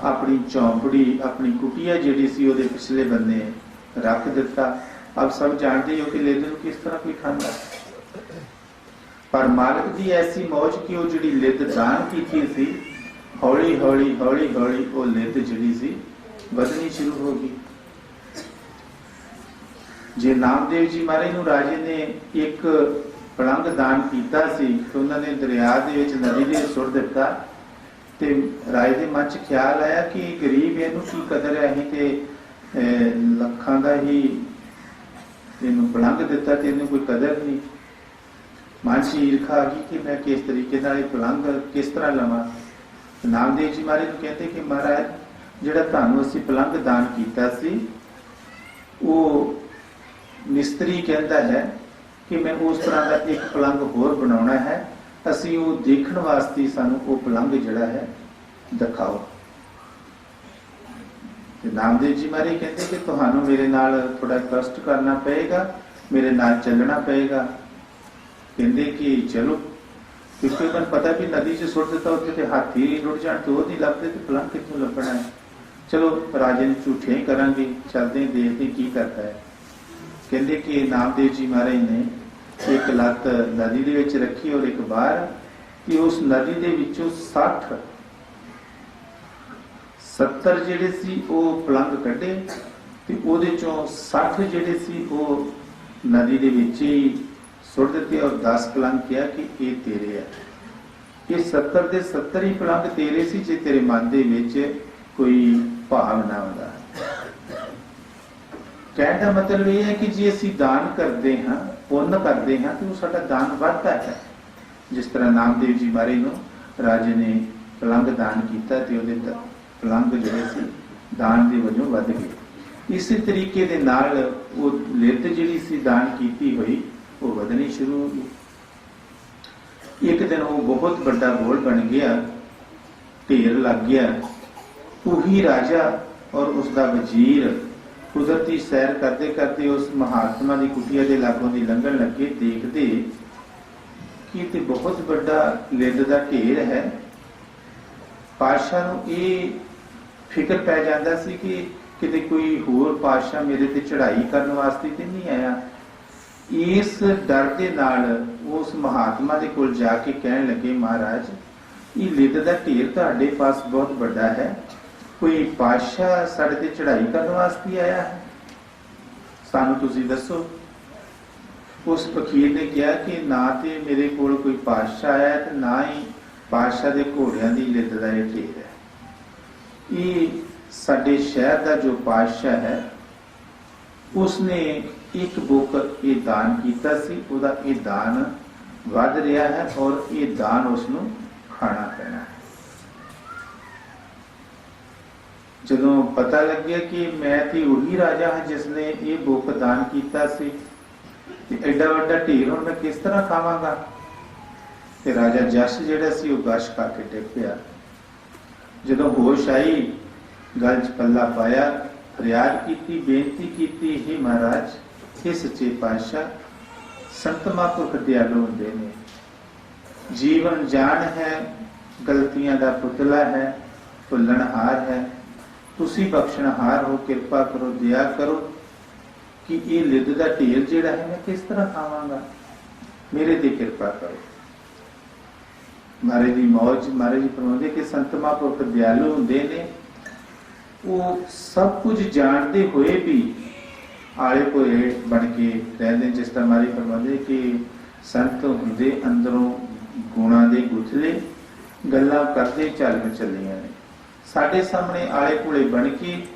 S2: अपनी चौंपड़ी अपनी कुटिया जिहड़ी सी उहदे पिछले बन्ने रख दिता। अब सब जानते हो कि लिद नूं किस तरह कोई खांदा, पर मालिक की ऐसी मौज कि वो जिहड़ी लिद दान कीती सी हौली हौली हौली हौली वो लिद जिहड़ी सी वधनी शुरू हो गई। जे नामदेव जी महाराज नूं राजे ने एक पलंग दान किया सी तो उन्होंने दरिया दे विच नदी दे सुट दिता ते राजे के मन च ख्याल आया कि गरीब इहनूं की कदर है, असीं ते लखां दा ही इहनूं पलंग दिता ते इहनूं कोई कदर नहीं। मन च ईरखा आ गई कि मैं किस तरीके नाल पलंग किस तरह लवां। नामदेव जी महाराज नूं कहते कि महाराज जिहड़ा तुहानूं असीं पलंग दान कीता सी वो मिस्त्री कहता है कि मैं उस तरह का एक पलंग होर बनाना है, असी वो देखने वास्ते सानू वो पलंग जिहड़ा है दिखाओ। नामदेव जी महाराज कहते कि तुहानू मेरे नाल थोड़ा कष्ट करना पएगा, मेरे नाल चलना पएगा। कहते कि चलो, क्योंकि मैं पता भी नदी च सुट दिता उत्थे हाथी रुड़ जाण तो वो नहीं लभदे तो पलंग कित्थों लभना है। चलो राजे ने झूठे ही करांगे, चलते देखते की करता है। कहते कि नामदेव जी महाराज ने एक लत नदी दे विच रखी और एक बाहर कि उस नदी दे विचों 70 जिहड़े सी वो पलंग कड्ढे ते ओहदे चों 60 जिहड़े सी वो नदी दे विच ही सुट दिते और 10 पलंग किया कि ये तेरे है। ये 70 दे 70 ही पलंग तेरे सी जे तेरे मन दे विच कोई भाव ना होंदा। कहने का मतलब ये है कि जे ਅਸੀਂ ਦਾਨ ਕਰਦੇ ਹਾਂ ਪੁੰਨ ਕਰਦੇ ਹਾਂ ਤੇ ਉਹ ਸਾਡਾ ਦਾਨ ਵੱਧਦਾ ਹੈ। ਜਿਸ ਤਰ੍ਹਾਂ ਨਾਮਦੇਵ ਜੀ ਮਹਾਰਾਜ ਨੂੰ ਰਾਜੇ ਨੇ ਪਲੰਗ ਦਾਨ ਕੀਤਾ ਤੇ ਉਹਦੇ ਪਲੰਗ ਜਿਹੜੇ ਸੀ ਦਾਨ ਦੇ ਵਜੋਂ ਵੱਧ ਗਏ। ਇਸੇ ਤਰੀਕੇ ਦੇ ਨਾਲ ਉਹ ਲਿੱਤ ਜਿਹੜੀ ਸੀ ਦਾਨ ਕੀਤੀ ਹੋਈ ਉਹ ਵਧਣੀ ਸ਼ੁਰੂ ਹੋ ਗਈ। ਇੱਕ ਦਿਨ ਉਹ ਬਹੁਤ ਵੱਡਾ ਬੋਲ ਬਣ ਗਿਆ, ਢੇਰ ਲੱਗ ਗਿਆ। ਉਹੀ ਰਾਜਾ ਔਰ ਉਸਦਾ ਵਜ਼ੀਰ ਕੁਦਰਤੀ ਸੈਰ ਕਰਦੇ ਕਰਦੇ ਉਸ ਮਹਾਤਮਾ ਦੀ ਕੁਟੀਆ ਦੇ ਲਾਗੋਂ ਦੀ ਲੰਘਣ ਲੱਗੇ। ਦੇਖਦੇ ਕਿ ਤੇ ਬਹੁਤ ਵੱਡਾ ਲਿੱਦ ਦਾ ਢੇਰ ਹੈ। ਪਾਤਸ਼ਾਹ ਨੂੰ ਇਹ ਫਿਕਰ ਪੈ ਜਾਂਦਾ ਸੀ ਕਿ ਕਿਤੇ ਕੋਈ ਹੋਰ ਪਾਤਸ਼ਾਹ ਮੇਰੇ ਤੇ ਚੜ੍ਹਾਈ ਕਰਨ ਵਾਸਤੇ ਤੇ ਨਹੀਂ ਆਇਆ। ਇਸ ਡਰ ਦੇ ਨਾਲ ਉਸ ਮਹਾਤਮਾ ਦੇ ਕੋਲ ਜਾ ਕੇ ਕਹਿਣ ਲੱਗੇ, ਮਹਾਰਾਜ ਇਹ ਲਿੱਦ ਦਾ ਢੇਰ ਤੁਹਾਡੇ ਪਾਸ ਬਹੁਤ ਵੱਡਾ ਹੈ, ਕੋਈ ਪਾਤਸ਼ਾਹ ਸਾਡੇ ਤੇ ਚੜ੍ਹਾਈ ਕਰਨ ਵਾਸਤੇ ਆਇਆ ਹੈ, ਸਾਨੂੰ ਤੁਸੀਂ ਦੱਸੋ। ਉਸ ਫਕੀਰ ਨੇ ਕਿਹਾ ਕਿ ਨਾ ਤੇ ਮੇਰੇ ਕੋਲ ਕੋਈ ਪਾਤਸ਼ਾਹ ਆਇਆ ਤੇ ਨਾ ਹੀ ਪਾਤਸ਼ਾਹ ਦੇ ਘੋੜਿਆਂ ਦੀ ਲਿੱਦ ਦਾ ਇਹ ਢੇਰ ਹੈ। ਇਹ ਸਾਡੇ ਸ਼ਹਿਰ ਦਾ ਜੋ ਪਾਤਸ਼ਾਹ ਹੈ ਉਸਨੇ ਇੱਕ ਬੁੱਕ ਇਹ ਦਾਨ ਕੀਤਾ ਸੀ, ਉਹਦਾ ਇਹ ਦਾਨ ਵੱਧ ਰਿਹਾ ਹੈ ਔਰ ਇਹ ਦਾਨ ਉਸਨੂੰ ਖਾਣਾ ਪੈਣਾ ਹੈ। ਜਦੋਂ ਪਤਾ ਲੱਗਿਆ ਕਿ ਮੈਂ ਤੇ ਉਹੀ ਰਾਜਾ ਹਾਂ ਜਿਸ ਨੇ ਇਹ ਬੁੱਕ ਦਾਨ ਕੀਤਾ ਸੀ ਤੇ ਐਡਾ ਵੱਡਾ ਢੇਰ ਹੁਣ ਮੈਂ ਕਿਸ ਤਰ੍ਹਾਂ ਖਾਵਾਂਗਾ। ਤੇ ਰਾਜਾ ਜਸ ਜਿਹੜਾ ਸੀ ਉਹ ਗਸ਼ ਖਾ ਕੇ ਡਿੱਗ ਪਿਆ। ਜਦੋਂ ਹੋਸ਼ ਆਈ, ਗਲ 'ਚ ਪੱਲਾ ਪਾਇਆ, ਫਰਿਆਦ ਕੀਤੀ, ਬੇਨਤੀ ਕੀਤੀ, हे ਮਹਾਰਾਜ, हे ਸੱਚੇ ਪਾਤਸ਼ਾਹ, ਸੰਤ ਮਹਾਂਪੁਰਖ ਦਿਆਲੂ ਹੁੰਦੇ ਨੇ, ਜੀਵਨ ਜਾਨ ਹੈ, ਗਲਤੀਆਂ ਦਾ ਪੁਤਲਾ ਹੈ, ਭੁੱਲਣਹਾਰ ਹੈ, ਤੁਸੀਂ ਬਖਸ਼ਣਹਾਰ ਹੋ, ਕਿਰਪਾ ਕਰੋ, ਦਇਆ ਕਰੋ ਕਿ ਇਹ ਲਿੱਦ ਦਾ ਢੇਰ ਜਿਹੜਾ ਹੈ ਮੈਂ ਕਿਸ ਤਰ੍ਹਾਂ ਖਾਵਾਂਗਾ, ਮੇਰੇ ਤੇ ਕਿਰਪਾ ਕਰੋ। ਮਹਾਰਾਜ ਦੀ ਮੌਜ, ਮਹਾਰਾਜ ਜੀ ਫਰਮਾਉਂਦੇ ਕਿ ਸੰਤ ਮਹਾਂਪੁਰਖ ਦਿਆਲੂ ਹੁੰਦੇ ਨੇ, ਉਹ ਸਭ ਕੁਝ ਜਾਣਦੇ ਹੋਏ ਵੀ ਆਲੇ ਕੋਲੇ ਬਣ ਕੇ ਰਹਿੰਦੇ। ਜਿਸ ਤਰ੍ਹਾਂ ਮਹਾਰਾਜ ਫਰਮਾਉਂਦੇ ਕਿ ਸੰਤ ਹੁੰਦੇ ਅੰਦਰੋਂ ਗੁਣਾਂ ਦੇ ਗੁਥਲੇ, ਗੱਲਾਂ ਕਰਦੇ ਚੱਲ ਚੱਲੀਆਂ ਨੇ। ਸਾਡੇ ਸਾਹਮਣੇ ਆਲੇ ਕੋਲੇ ਬਣ ਕੇ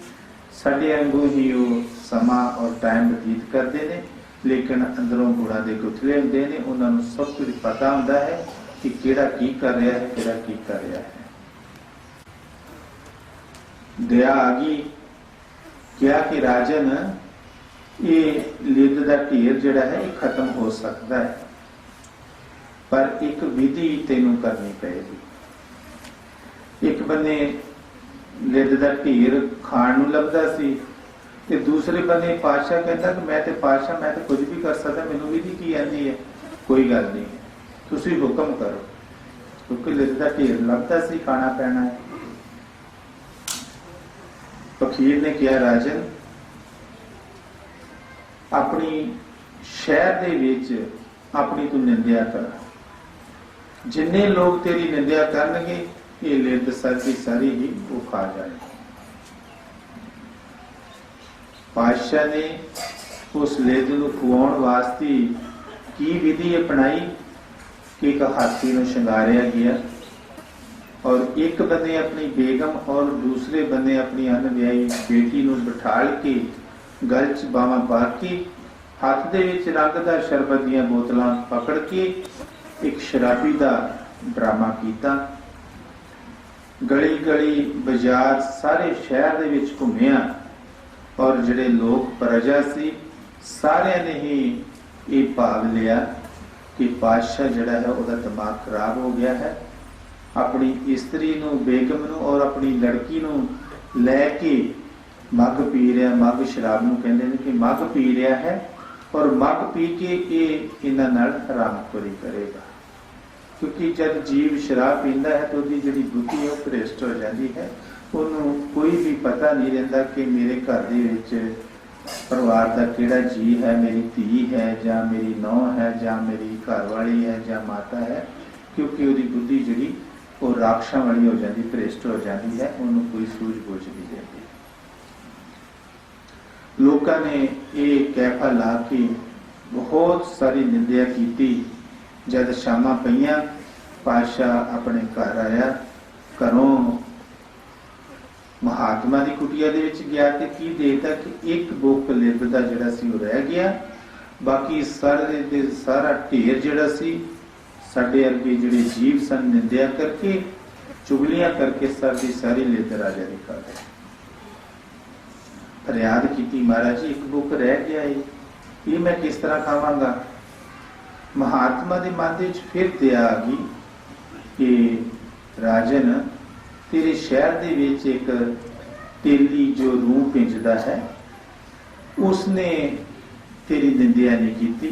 S2: ਸਾਡੇ ਵਾਂਗੂ ਹੀ ਉਹ ਸਮਾਂ ਔਰ ਟਾਈਮ ਬਤੀਤ ਕਰਦੇ ਨੇ, ਲੇਕਿਨ ਅੰਦਰੋਂ ਗੁਣਾਂ ਦੇ ਗੁਥਲੇ ਹੁੰਦੇ ਨੇ। ਉਹਨਾਂ ਨੂੰ ਸਭ ਕੁਝ ਪਤਾ ਹੁੰਦਾ ਹੈ ਕਿ ਕਿਹੜਾ ਕੀ ਕਰ ਰਿਹਾ ਹੈ, ਕਿਹੜਾ ਕੀ ਕਰ ਰਿਹਾ ਹੈ। ਦਇਆ ਆ ਗਈ, ਕਿਹਾ ਕਿ ਰਾਜਨ ਇਹ ਲਿੱਦ ਦਾ ਢੇਰ ਜਿਹੜਾ ਹੈ ਇਹ ਖਤਮ ਹੋ ਸਕਦਾ ਹੈ, ਪਰ ਇੱਕ ਵਿਧੀ ਤੈਨੂੰ ਕਰਨੀ ਪਏਗੀ। ਇੱਕ ਬੰਨੇ ਲਿੱਦ ਦਾ ਢੇਰ ਖਾਣ ਨੂੰ ਲੱਭਦਾ ਸੀ ਤੇ ਦੂਸਰੇ ਬੰਨੇ ਪਾਤਸ਼ਾਹ ਕਹਿੰਦਾ ਕਿ ਮੈਂ ਤੇ ਪਾਤਸ਼ਾਹ, ਮੈਂ ਤੇ ਕੁਝ ਵੀ ਕਰ ਸਕਦਾ, ਮੈਨੂੰ ਵਿਧੀ ਕੀ ਆਂਦੀ ਹੈ। ਕੋਈ ਗੱਲ ਨਹੀਂ, ਤੁਸੀਂ ਹੁਕਮ ਕਰੋ, ਕਿਉਂਕਿ ਲਿੱਦ ਦਾ ਢੇਰ ਲੱਭਦਾ ਸੀ, ਖਾਣਾ ਪੈਣਾ ਹੈ। ਫਕੀਰ ਨੇ ਕਿਹਾ, ਰਾਜਨ ਆਪਣੀ ਸ਼ਹਿਰ ਦੇ ਵਿੱਚ ਆਪਣੀ ਤੂੰ ਨਿੰਦਿਆ ਕਰ, ਜਿੰਨੇ ਲੋਕ ਤੇਰੀ ਨਿੰਦਿਆ ਕਰਨਗੇ ਇਹ ਲਿੱਦ ਸਾਰੀ ਸਾਰੀ ਹੀ ਉਹ ਖਾ ਜਾਣਗੇ। ਪਾਤਸ਼ਾਹ ਨੇ ਉਸ ਲਿੱਦ ਨੂੰ ਖਵਾਉਣ ਵਾਸਤੇ ਕੀ ਵਿਧੀ ਅਪਣਾਈ ਕਿ ਇੱਕ ਹਾਥੀ ਨੂੰ ਸ਼ਿੰਗਾਰਿਆ ਗਿਆ ਔਰ ਇੱਕ ਬੰਨੇ ਆਪਣੀ ਬੇਗਮ ਔਰ ਦੂਸਰੇ ਬੰਨੇ ਆਪਣੀ ਅਣਵਿਆਹੀ ਬੇਟੀ ਨੂੰ ਬਿਠਾਲ ਕੇ ਗਲ 'ਚ ਬਾਹਾਂ ਪਾ ਕੇ ਹੱਥ ਦੇ ਵਿੱਚ ਰੰਗ ਦਾ ਸ਼ਰਬਤ ਦੀਆਂ ਬੋਤਲਾਂ ਪਕੜ ਕੇ ਇੱਕ ਸ਼ਰਾਬੀ ਦਾ ਡਰਾਮਾ ਕੀਤਾ। ਗਲੀ ਗਲੀ ਬਾਜ਼ਾਰ ਸਾਰੇ ਸ਼ਹਿਰ ਦੇ ਵਿੱਚ ਘੁੰਮਿਆ ਔਰ ਜਿਹੜੇ ਲੋਕ ਪ੍ਰਜਾ ਸੀ ਸਾਰਿਆਂ ਨੇ ਹੀ ਇਹ ਭਾਗ ਲਿਆ ਕਿ ਪਾਤਸ਼ਾਹ ਜਿਹੜਾ ਹੈ ਉਹਦਾ ਦਿਮਾਗ ਖਰਾਬ ਹੋ ਗਿਆ ਹੈ। ਆਪਣੀ ਇਸਤਰੀ ਨੂੰ, ਬੇਗਮ ਨੂੰ ਔਰ ਆਪਣੀ ਲੜਕੀ ਨੂੰ ਲੈ ਕੇ ਮੱਗ ਪੀ ਰਿਹਾ, ਮੱਗ ਸ਼ਰਾਬ ਨੂੰ ਕਹਿੰਦੇ ਨੇ ਕਿ ਮੱਗ ਪੀ ਰਿਹਾ ਹੈ ਔਰ ਮੱਗ ਪੀ ਕੇ ਇਹ ਇਹਨਾਂ ਨਾਲ ਹਰਾਮਖੋਰੀ ਕਰੇਗਾ। ਕਿਉਂਕਿ ਜਦ ਜੀਵ ਸ਼ਰਾਬ ਪੀਂਦਾ ਹੈ ਤਾਂ ਉਹਦੀ ਜਿਹੜੀ ਬੁੱਧੀ ਹੈ ਉਹ ਭ੍ਰਿਸ਼ਟ ਹੋ ਜਾਂਦੀ ਹੈ। ਉਹਨੂੰ ਕੋਈ ਵੀ ਪਤਾ ਨਹੀਂ ਰਹਿੰਦਾ ਕਿ ਮੇਰੇ ਘਰ ਦੇ ਵਿੱਚ ਪਰਿਵਾਰ ਦਾ ਕਿਹੜਾ ਜੀਅ ਹੈ, ਮੇਰੀ ਧੀ ਹੈ ਜਾਂ ਮੇਰੀ ਨੂੰਹ ਹੈ ਜਾਂ ਮੇਰੀ ਘਰਵਾਲੀ ਹੈ ਜਾਂ ਮਾਤਾ ਹੈ, ਕਿਉਂਕਿ ਉਹਦੀ ਬੁੱਧੀ ਜਿਹੜੀ ਉਹ ਰਾਖਸ਼ਾਂ ਵਾਲੀ ਹੋ ਜਾਂਦੀ, ਭ੍ਰਿਸ਼ਟ ਹੋ ਜਾਂਦੀ ਹੈ, ਉਹਨੂੰ ਕੋਈ ਸੂਝ-ਬੂਝ ਨਹੀਂ ਰਹਿੰਦੀ। ਲੋਕਾਂ ਨੇ ਇਹ ਕੈਫਾ ਲਾ ਕੇ ਬਹੁਤ ਸਾਰੀ ਨਿੰਦਿਆ ਕੀਤੀ। ਜਦ ਸ਼ਾਮਾਂ ਪਈਆਂ, ਪਾਤਸ਼ਾਹ ਆਪਣੇ ਘਰ ਆਇਆ, ਘਰੋਂ महात्मा की कुटिया दे विच गया तो की देखता कि एक बुक लिब का जिहड़ा सी वो रह गया, बाकी सारा ढेर जिहड़ा सी साडे अरगे जिहड़े जीव सन निंदिया करके चुगलियां करके सारी लिब राजा दी खा गए। फरियाद की महाराज जी एक बुक रह गया है, ये मैं किस तरह खावांगा। महात्मा के मन में फिर दया आ गई कि राजन तेरे शहर दे विच एक तेली जो रूह पिंजदा है उसने तेरी निंदिया नहीं की,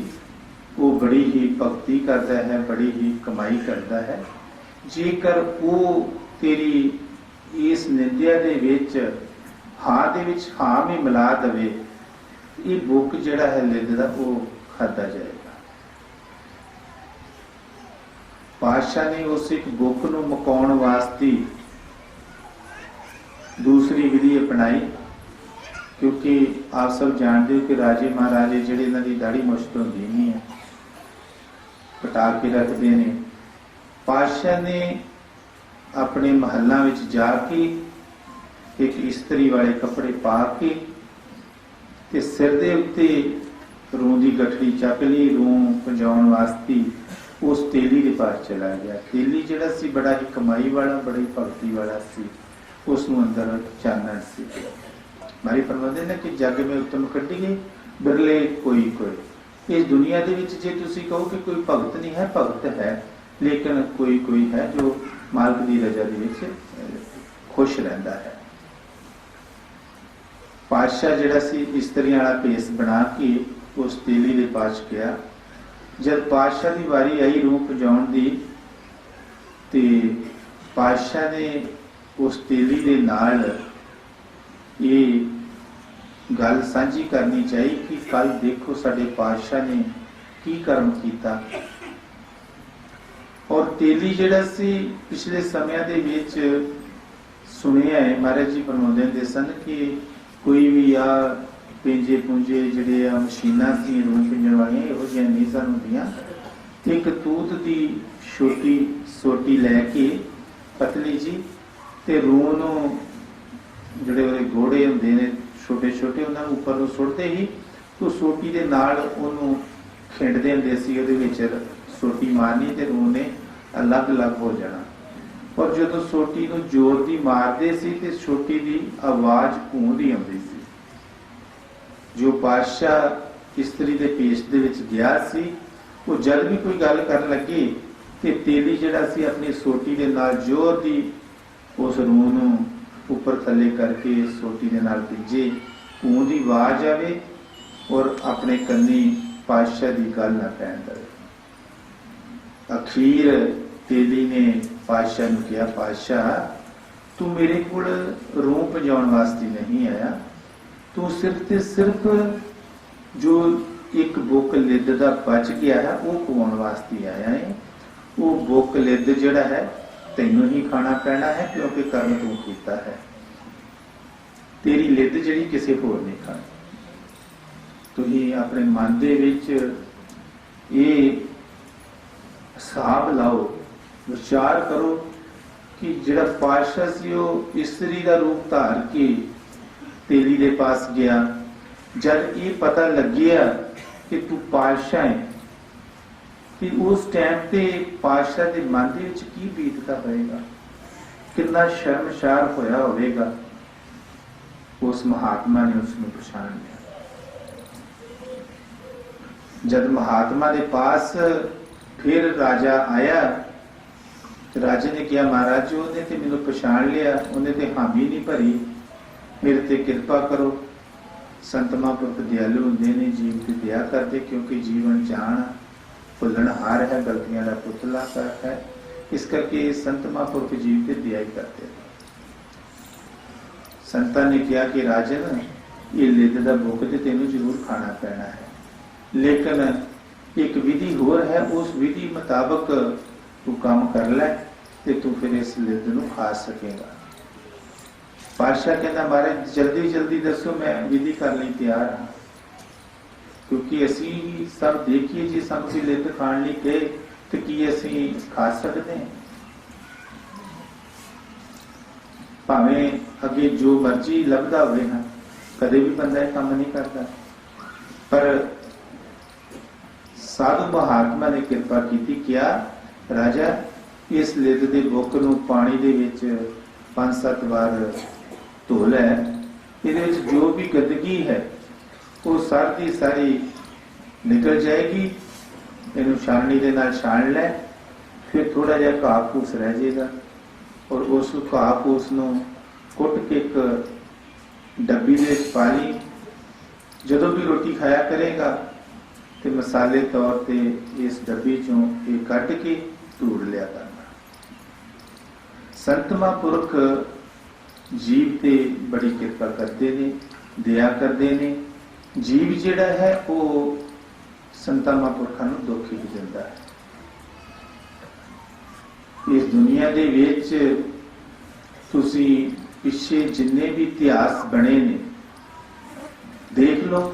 S2: वो बड़ी ही भक्ति करता है, बड़ी ही कमाई करता है। जेकर वो तेरी इस निंदिया दे विच हाँ में मिला दे, ये बुक जिहड़ा है लिद दा वो खादा जाएगा। पातशाह ने उस एक बुक नूं मुकाउण वास्ते दूसरी विधि अपनाई, क्योंकि आप सब जानते हो कि राजे महाराजे जिहड़े इन्हां दी दाढ़ी मुश्त होंदी नहीं है, कटा के रखते हैं। पातशाह ने अपने महलों में जाके एक इस्त्री वाले कपड़े पा के ते सिर दे उत्ते रूह की गठड़ी चक ली, रूह पहुँचाने वास्ते उस तेली के पास चला गया। तेली जिहड़ा सी बड़ा ही कमाई वाला, बड़ी भगती वाला सी, उसनों अंदर चानण सी। मारी फरमाते ने कि जग में उत्तम कढ़िए बिरले कोई कोई। इस दुनिया के विच जे तुसी कहो कि कोई भगत नहीं है, भगत है, लेकिन कोई कोई है जो मालिक की रजा दे विच खुश रहता है। पातशाह जिहड़ा सी इस्त्रियां वाला भेस बना के उस तेली के पास गया। जब पातशाह की वारी आई रूह पहुँचाउण दी, ते पातशाह ने उस तेली दे नाल ये गल सांझी करनी चाहिए कि कल देखो साडे पातशाह ने की कर्म किया। और तेली जिहड़ा सी पिछले समय दे विच सुनिया है, महाराज जी फरमाउंदे हुंदे सन कि कोई भी आ पिंजे पुंजे जिहड़े आ मशीनां सी रूह पिंजण वालियां इहो जिहियां नहीं सन हुंदियां। एक तूत की छोटी सोटी लैके पतली जी ते रूह नूं जिहड़े ਉਹਦੇ घोड़े हुंदे ने छोटे छोटे उन्हां नूं उपर नूं सुੱਟਦੇ ही तो सोटी दे नाल ਉਹਨੂੰ खिंडदे हुंदे सी, ਉਹਦੇ ਵਿੱਚ सोटी मारनी ते रूह ने अलग अलग हो जाना। और जदों सोटी नूं जोर दी मारदे सी ते सोटी दी आवाज़ गूंजदी आउंदी सी। जो पातशाह इस्त्री दे पेश दे विच गया सी, वो जद भी कोई गल करन लगे ते तेली जिहड़ा सी अपनी सोटी दे नाल जोर दी उस रूह नूं उपर थले करके सोटी दे नाल पिंजे गूं दी आवाज़ आवे और अपने कन्नी पातशाह दी गल ना पैण दे। अखीर तेली ने पातशाह नूं कहा, पातशाह तू मेरे कोल रूह पहुँचाउण वास्ते नहीं आया, तू सिर्फ ते सिर्फ जो एक बुक लिद दा बच गया है वो खवाउण वास्ते आया है। वो बुक लिद जिहड़ा है तैनूं ही खाना पैना है, क्योंकि कर्म तू कीता है। तेरी लिद जिहड़ी किसी होर नहीं खानी। तुसीं अपने मन दे विच ये हिसाब लाओ, विचार करो कि जिहड़ा पातशाह सी वो इस्त्री का रूप धार के तेली दे पास गया। जब ये पता लग गया कि तू पातशाह है, कि उस टाइम पे पातशाह के मन दे विच की बीतता होएगा, कितना शर्मशार होया होवेगा। उस महात्मा ने उसमें पछाण लिया। जब महात्मा के पास फिर राजा आया, राजे ने कहा, महाराज जी उन्हें तो मैनू पछाण लिया, उन्हें तो हामी नहीं भरी, मेरे ते कृपा करो। संत महापुरख दयालु होंदे ने, जीव की दया करते, क्योंकि जीवन जान भुलनहार है, गलतियां का पुतला है, इस करके संत महापुरख जीव की दया ही करते हैं। संतां ने कहा कि राजन ये लिद दा बुक ते तेनू जरूर खाना पैना है, लेकिन एक विधि होर है, उस विधि मुताबक तू काम कर लै ते तू फिर इस लिद नू खा सकेगा। पातशाह कहता, महाराज जल्दी जल्दी दसो, मैं विधि करने लई तैयार हाँ, क्योंकि असी सब देखिए जी सानू कोई लिद खाण लई कहे तो की असी खा सकते हैं। ਭਾਵੇਂ ਅੱਗੇ ਜੋ ਮਰਜ਼ੀ ਲੱਭਦਾ ਹੋਵੇ ਨਾ, ਕਦੇ ਵੀ ਬੰਦਾ ਇਹ ਕੰਮ ਨਹੀਂ ਕਰਦਾ, ਪਰ ਸਾਧੂ ਮਹਾਤਮਾ ਨੇ ਕਿਰਪਾ ਕੀਤੀ। ਕਿਹਾ ਰਾਜਾ, ਇਸ ਲਿੱਦ ਦੇ ਬੁੱਕ ਨੂੰ ਪਾਣੀ ਦੇ ਵਿੱਚ 5-7 ਵਾਰ ਧੋ ਲੈ, ਇਹਦੇ ਵਿੱਚ ਜੋ ਵੀ ਗੰਦਗੀ ਹੈ ਉਹ ਸਾਰੀ ਸਾਰੀ ਨਿਕਲ ਜਾਏਗੀ। ਇਹਨੂੰ ਛਾਣਨੀ ਦੇ ਨਾਲ ਛਾਣ ਲੈ, ਫਿਰ ਥੋੜਾ ਜਿਹਾ ਘਾਹ ਫੂਸ ਰਹਿ ਜਾਏਗਾ, ਔਰ ਉਸ ਘਾਹ ਫੂਸ ਨੂੰ ਕੁੱਟ ਕੇ ਇੱਕ ਡੱਬੀ ਦੇ ਵਿੱਚ ਪਾ ਲਈ। ਜਦੋਂ ਵੀ ਰੋਟੀ ਖਾਇਆ ਕਰੇਗਾ ਤੇ ਮਸਾਲੇ ਤੌਰ ਤੇ ਇਸ ਡੱਬੀ ਚੋਂ ਇਹ ਕੱਢ ਕੇ ਧੂੜ ਲਿਆ ਕਰਨਾ। ਸੰਤ ਮਹਾਂਪੁਰਖ ਜੀਵ ਤੇ ਬੜੀ ਕਿਰਪਾ ਕਰਦੇ ਨੇ, ਦਇਆ ਕਰਦੇ ਨੇ। ਜੀਵ ਜਿਹੜਾ ਹੈ ਉਹ ਸੰਤਾਂ ਮਹਾਂਪੁਰਖਾਂ ਨੂੰ ਦੁੱਖ ਹੀ ਦਿੰਦਾ ਹੈ। ਇਸ ਦੁਨੀਆ ਦੇ ਵਿੱਚ ਤੁਸੀਂ ਪਿੱਛੇ ਜਿੰਨੇ ਵੀ ਇਤਿਹਾਸ ਬਣੇ ਨੇ ਦੇਖ ਲਓ,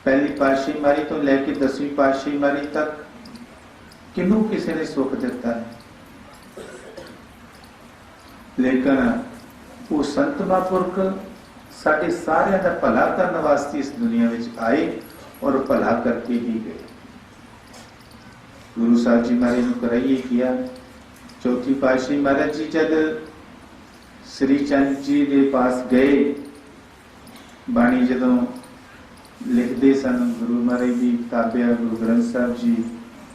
S2: ਪਹਿਲੀ ਪਾਤਸ਼ਾਹੀ ਮਾਰੀ ਤੋਂ ਲੈ ਕੇ 10ਵੀਂ ਪਾਤਸ਼ਾਹੀ ਮਾਰੀ ਤੱਕ ਕਿਹਨੂੰ ਕਿਸੇ ਨੇ ਸੁੱਖ ਦਿੱਤਾ ਹੈ, ਲੇਕਿਨ ਉਹ ਸੰਤ ਮਹਾਂਪੁਰਖ ਸਾਡੇ ਸਾਰਿਆਂ ਦਾ ਭਲਾ ਕਰਨ ਵਾਸਤੇ ਇਸ ਦੁਨੀਆ ਵਿੱਚ ਆਏ ਔਰ ਭਲਾ ਕਰਕੇ ਹੀ ਗਏ। ਗੁਰੂ ਸਾਹਿਬ ਜੀ ਮਹਾਰਾਜ ਨੂੰ ਕਰਾਈਏ ਕਿਹਾ। ਚੌਥੀ ਪਾਤਸ਼ਾਹੀ ਮਹਾਰਾਜ ਜੀ ਜਦ ਸ੍ਰੀ ਚੰਦ ਜੀ ਦੇ ਪਾਸ ਗਏ, ਬਾਣੀ ਜਦੋਂ ਲਿਖਦੇ ਸਨ, ਗੁਰੂ ਮਹਾਰਾਜ ਦੀ ਤਾਬਿਆ ਗੁਰੂ ਗ੍ਰੰਥ ਸਾਹਿਬ ਜੀ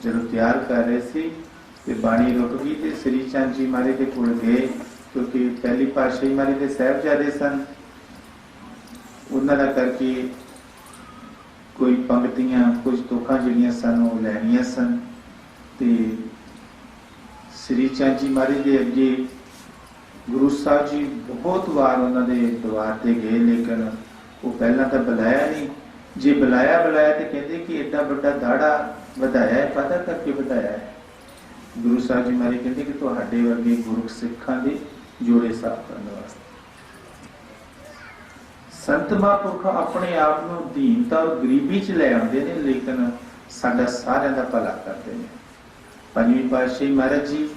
S2: ਜਦੋਂ ਤਿਆਰ ਕਰ ਰਹੇ ਸੀ ਤੇ ਬਾਣੀ ਰੁਕ ਗਈ ਤੇ ਸ੍ਰੀ ਚੰਦ ਜੀ ਮਹਾਰਾਜ ਦੇ ਕੋਲ ਗਏ, ਕਿਉਂਕਿ ਪਹਿਲੀ ਪਾਤਸ਼ਾਹੀ ਮਹਾਰਾਜ ਦੇ ਸਾਹਿਬਜ਼ਾਦੇ ਸਨ, ਉਹਨਾਂ ਦਾ ਕਰਕੇ ਕੋਈ ਪੰਕਤੀਆਂ, ਕੁਝ ਤੁਕਾਂ ਜਿਹੜੀਆਂ ਸਨ ਉਹ ਲੈਣੀਆਂ ਸਨ। ਤੇ ਸ੍ਰੀ ਚੰਦ ਜੀ ਮਹਾਰਾਜ ਦੇ ਅੱਗੇ ਗੁਰੂ ਸਾਹਿਬ ਜੀ ਬਹੁਤ ਵਾਰ ਉਹਨਾਂ ਦੇ ਦਰਬਾਰ ਤੇ ਗਏ, ਲੇਕਿਨ ਉਹ ਪਹਿਲਾਂ ਤਾਂ ਬੁਲਾਇਆ ਨਹੀਂ। ਜੇ ਬੁਲਾਇਆ ਤੇ ਕਹਿੰਦੇ ਕਿ ਐਡਾ ਵੱਡਾ ਦਾੜਾ ਵਧਾਇਆ ਹੈ, ਪਤਾ ਕਰਕੇ ਵਧਾਇਆ ਹੈ। ਗੁਰੂ ਸਾਹਿਬ ਜੀ ਮਹਾਰਾਜ ਕਹਿੰਦੇ ਕਿ ਤੁਹਾਡੇ ਵਰਗੇ ਗੁਰਖ ਸਿੱਖਾਂ ਦੇ ਜੋੜੇ ਸਾਫ਼ ਕਰਨ ਵਾਸਤੇ। ਸੰਤ ਮਹਾਂਪੁਰਖ ਆਪਣੇ ਆਪ ਨੂੰ ਦੀਨਤਾ ਔਰ ਗਰੀਬੀ ਚ ਲੈ ਆਉਂਦੇ ਨੇ, ਲੇਕਿਨ ਸਾਡਾ ਸਾਰਿਆਂ ਦਾ ਭਲਾ ਕਰਦੇ ਨੇ। ਪੰਜਵੀਂ ਪਾਤਸ਼ਾਹੀ ਮਹਾਰਾਜ ਜੀ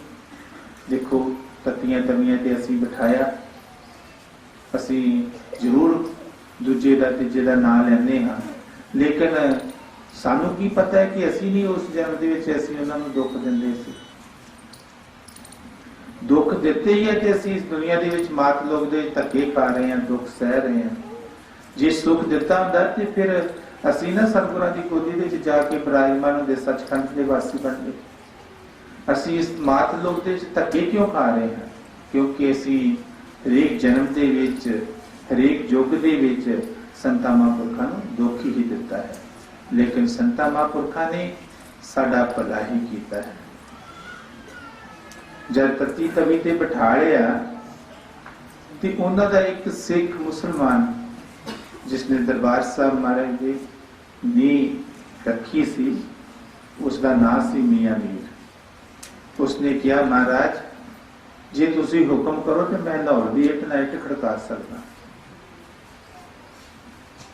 S2: ਦੇਖੋ, ਤਤੀਆਂ ਤਵੀਆਂ ਤੇ ਅਸੀਂ ਬਿਠਾਇਆ, ਅਸੀਂ ਜ਼ਰੂਰ ਦੂਜੇ ਦਾ ਤੀਜੇ ਦਾ ਨਾਂ ਲੈਂਦੇ ਹਾਂ, ਲੇਕਿਨ ਸਾਨੂੰ ਕੀ ਪਤਾ ਹੈ ਕਿ ਅਸੀਂ ਨਹੀਂ ਉਸ ਜਨਮ ਦੇ ਵਿੱਚ ਅਸੀਂ ਉਹਨਾਂ ਨੂੰ ਦੁੱਖ ਦਿੰਦੇ ਸੀ। ਦੁੱਖ ਦਿੱਤੇ ਹੀ ਹੈ ਤੇ ਅਸੀਂ ਇਸ ਦੁਨੀਆ ਦੇ ਵਿੱਚ ਮਾਤ ਲੋਕ ਦੇ ਧੱਕੇ ਖਾ ਰਹੇ ਹਾਂ, ਦੁੱਖ ਸਹਿ ਰਹੇ ਹਾਂ। ਜੇ ਸੁੱਖ ਦਿੱਤਾ ਹੁੰਦਾ ਤੇ ਫਿਰ ਅਸੀਂ ਨਾ ਸਤਿਗੁਰਾਂ ਦੀ ਗੋਦੀ ਦੇ ਵਿੱਚ ਜਾ ਕੇ ਬਿਰਾਜਮਾਨ ਹੁੰਦੇ, ਸੱਚਖੰਡ ਦੇ ਵਾਸੀ ਬਣਦੇ। ਅਸੀਂ ਇਸ ਮਾਤ ਲੋਕ ਦੇ ਵਿੱਚ ਧੱਕੇ ਕਿਉਂ ਖਾ ਰਹੇ ਹਾਂ? ਕਿਉਂਕਿ ਅਸੀਂ ਹਰੇਕ ਜਨਮ ਦੇ ਵਿੱਚ, ਹਰੇਕ ਯੁੱਗ ਦੇ ਵਿੱਚ ਸੰਤਾਂ ਮਹਾਂਪੁਰਖਾਂ ਨੂੰ ਦੁੱਖ ਹੀ ਦਿੱਤਾ ਹੈ, ਲੇਕਿਨ ਸੰਤਾਂ ਮਹਾਂਪੁਰਖਾਂ ਨੇ ਸਾਡਾ ਭਲਾ ਹੀ ਕੀਤਾ ਹੈ। ਜਦ ਤਤੀ ਤਵੀ ਤੇ ਬਿਠਾ ਲਿਆ ਤੇ ਉਹਨਾਂ ਦਾ ਇੱਕ ਸਿੱਖ ਮੁਸਲਮਾਨ ਜਿਸਨੇ ਦਰਬਾਰ ਸਾਹਿਬ ਮਹਾਰਾਜ ਦੀ ਨੀਂਹ ਰੱਖੀ ਸੀ, ਉਸਦਾ ਨਾਮ ਸੀ ਮੀਆਂ ਮੀਰ। ਉਸਨੇ ਕਿਹਾ, ਮਹਾਰਾਜ ਜੇ ਤੁਸੀਂ ਹੁਕਮ ਕਰੋ ਤੇ ਮੈਂ ਲਾਹੌਰ ਦੀ ਇੱਟ ਨਾਲ ਇੱਟ ਖੜਕਾ ਸਕਦਾ।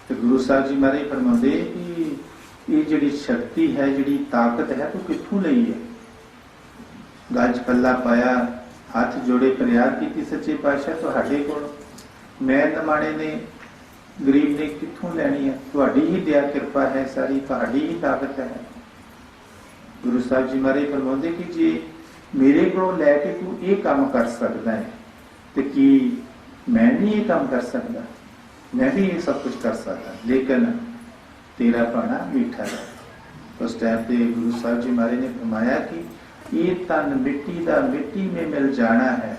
S2: ਤੇ ਗੁਰੂ ਸਾਹਿਬ ਜੀ ਮਹਾਰਾਜ ਫਰਮਾਉਂਦੇ ਕਿ ਇਹ ਜਿਹੜੀ ਸ਼ਕਤੀ ਹੈ, ਜਿਹੜੀ ਤਾਕਤ ਹੈ, ਤੂੰ ਕਿੱਥੋਂ ਲਈ ਹੈ? ਗੱਜ ਪੱਲਾ ਪਾਇਆ, ਹੱਥ ਜੋੜੇ ਫਰਿਆਦ ਕੀਤੀ, ਸੱਚੇ ਪਾਤਸ਼ਾਹ ਤੁਹਾਡੇ ਕੋਲ, ਮੈਂ ਨਮਾਣੇ ਨੇ ਗਰੀਬ ਨੇ ਕਿੱਥੋਂ ਲੈਣੀ ਹੈ? ਤੁਹਾਡੀ ਹੀ ਦਇਆ ਕਿਰਪਾ ਹੈ, ਸਾਰੀ ਤੁਹਾਡੀ ਹੀ ਤਾਕਤ ਹੈ। ਗੁਰੂ ਸਾਹਿਬ ਜੀ ਮਹਾਰਾਜ ਫਰਮਾਉਂਦੇ ਕਿ ਜੇ ਮੇਰੇ ਕੋਲੋਂ ਲੈ ਕੇ ਤੂੰ ਇਹ ਕੰਮ ਕਰ ਸਕਦਾ ਹੈ ਤੇ ਕੀ ਮੈਂ ਨਹੀਂ ਇਹ ਕੰਮ ਕਰ ਸਕਦਾ? ਮੈਂ ਵੀ ਇਹ ਸਭ ਕੁਝ ਕਰ ਸਕਦਾ, ਲੇਕਿਨ ਤੇਰਾ ਭਾਣਾ ਮਿੱਠਾ ਹੈ। ਉਸ ਟਾਈਮ ਤੇ ਗੁਰੂ ਸਾਹਿਬ ਜੀ ਮਹਾਰਾਜ ਨੇ ਫਰਮਾਇਆ ਕਿ ਇਹ ਤਨ ਮਿੱਟੀ ਦਾ ਮਿੱਟੀ में मिल जाना है,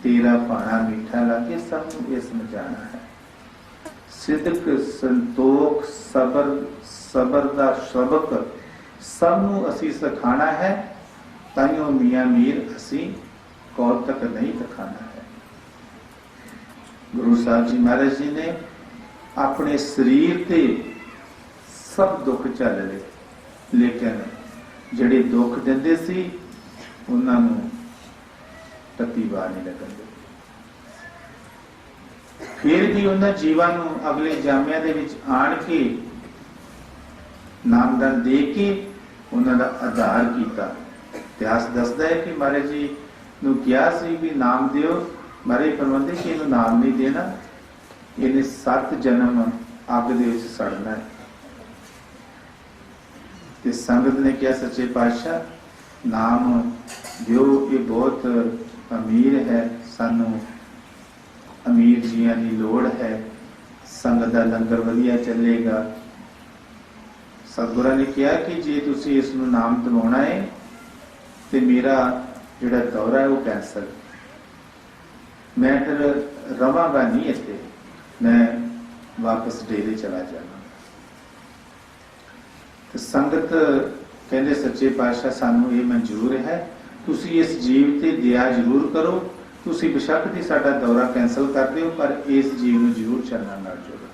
S2: तेरा भाना मीठा लागे सब ये समझाना है। सिदक संतोख सबर सबर दा सबक सब नूं असी सिखाना है, ताइयों मियां मीर असी कौतक नहीं दिखाना है। गुरु साहब जी महाराज जी ने अपने शरीर ते सब दुख झल लए, लेकिन ਜਿਹੜੇ ਦੁੱਖ ਦਿੰਦੇ ਸੀ ਉਹਨਾਂ ਨੂੰ ਤਤੀ ਵਾਰ ਨਹੀਂ ਲੱਗਣ ਦਿੰਦੇ। ਫਿਰ ਵੀ ਉਹਨਾਂ ਜੀਵਾਂ ਨੂੰ ਅਗਲੇ ਜਾਮਿਆਂ ਦੇ ਵਿੱਚ ਆਣ ਕੇ ਨਾਮਦਾਨ ਦੇ ਕੇ ਉਹਨਾਂ ਦਾ ਆਧਾਰ ਕੀਤਾ। ਇਤਿਹਾਸ ਦੱਸਦਾ ਹੈ ਕਿ ਮਹਾਰਾਜ ਜੀ ਨੂੰ ਕਿਹਾ ਸੀ ਵੀ ਨਾਮ ਦਿਓ, महाराज फरमाते कि इन्हें नाम नहीं देना, इन्हें 7 जन्म अग दे विच सड़ना है। ते संगत ने कहा सच्चे पातशाह नाम दियो, ये बहुत अमीर है, सानू अमीर जियां की लोड़ है, संगत का लंगर वधिया चलेगा। सतगुਰਾਂ ने कहा कि जे तुसी इस नूं नाम दिवाउणा है तो मेरा जिहड़ा दौरा है वो कैंसल, मैं फिर रवांगा नहीं इत्थे, मैं वापस डेरे चला जाना। तो संगत कहते सच्चे पातशाह सानू ये मंजूर है, तुसी इस जीव ते दया जरूर करो, तुसी बेशक दी साडा दौरा कैंसल कर दिओ, पर इस जीव नूं जरूर चरणा नाल जोड़ो।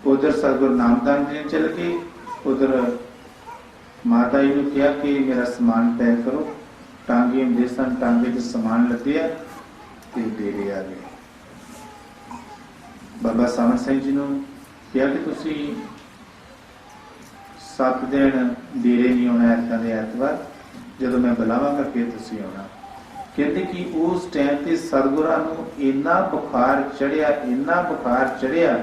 S2: उधर सतगुरु नामदान देन चल गए, उधर माता जी ने कहा कि मेरा समान पैक करो, टांगे आंदे सन, टांगे च समान लदिया ते डेरे आ गए। बाबा सावन सिंह जी ने कहा कि तुसी 7 दिन डेरे नहीं आना, ऐतवार दे ऐतवार जदों मैं बुलावांगा फिर तुसी आना। कहते कि उस टाइम ते सतगुਰਾਂ नूं इन्ना बुखार चढ़िया, इन्ना बुखार चढ़िया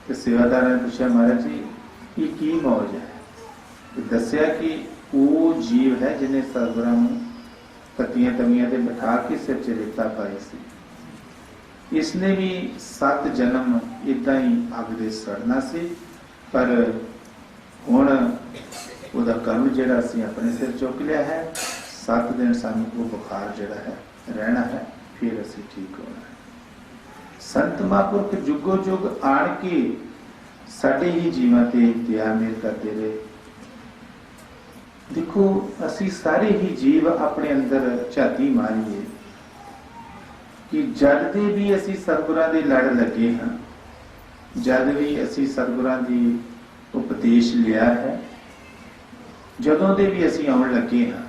S2: कि सेवादार ने पूछा महाराज जी ये की मौज है? तो दसिया कि वो जीव है जिन्हें सतगुਰਾਂ नूं पत्तियां तवियां ते बिठा के सिर च रेता पाई सी। इसने भी 7 जन्म इदां ही अग दे सड़ना सी, पर हुण ਉਹਦਾ कर्म ਜਿਹੜਾ ਅਸੀਂ अपने सिर चुक लिया है। 7 दिन सानू वो बुखार ਜਿਹੜਾ है रहना है, फिर ਅਸੀਂ ठीक होना है। संत महापुरख जुगो जुग आण के साडे ही जीवां ते दया मेल करते रहे। देखो ਅਸੀਂ सारे ही जीव अपने अंदर झाती मारीए कि जद दे भी ਅਸੀਂ सतगुਰਾਂ ਦੇ ਲੜ ਲੱਗੇ ਹਾਂ, जद भी ਅਸੀਂ सतगुਰਾਂ ਦੀ उपदेश लिया है, ਜਦੋਂ ਦੇ ਵੀ ਅਸੀਂ ਆਉਣ ਲੱਗੇ ਹਾਂ,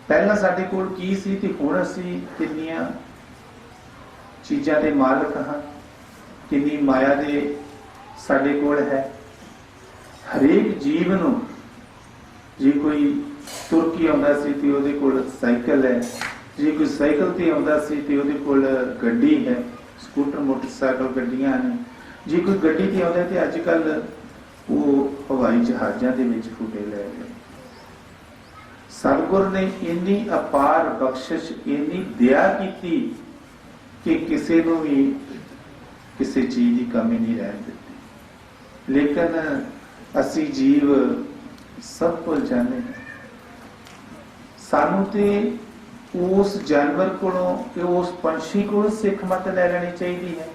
S2: ਪਹਿਲਾਂ ਸਾਡੇ ਕੋਲ ਕੀ ਸੀ ਤੇ ਹੁਣ ਅਸੀਂ ਕਿੰਨੀਆਂ ਚੀਜ਼ਾਂ ਦੇ ਮਾਲਕ ਹਾਂ, ਕਿੰਨੀ ਮਾਇਆ ਦੇ ਸਾਡੇ ਕੋਲ ਹੈ। ਹਰੇਕ ਜੀਵ ਨੂੰ ਜੇ ਕੋਈ ਤੁਰ ਕੇ ਆਉਂਦਾ ਸੀ ਤੇ ਉਹਦੇ ਕੋਲ ਸਾਈਕਲ ਹੈ, ਜੇ ਕੋਈ ਸਾਈਕਲ ਤੇ ਆਉਂਦਾ ਸੀ ਤੇ ਉਹਦੇ ਕੋਲ ਗੱਡੀ ਹੈ, ਸਕੂਟਰ ਮੋਟਰਸਾਈਕਲ ਗੱਡੀਆਂ ਨੇ। ਜੇ ਕੋਈ ਗੱਡੀ ਤੇ ਆਉਂਦਾ ਤੇ ਅੱਜ ਕੱਲ ਉਹ ਹਵਾਈ ਜਹਾਜ਼ਾਂ ਦੇ ਵਿੱਚ ਫੁੱਟੇ ਲੈ ਗਏ। सतगुर ने इन्नी अपार बख्शिश, इन्नी दया की कि किसी को भी किसी चीज की कमी नहीं रहन देती। लेकिन असी जीव सब भुल जाने। सानू ते उस जानवर कोलों, उस पंछी को सिख मत ले लेनी चाहिए है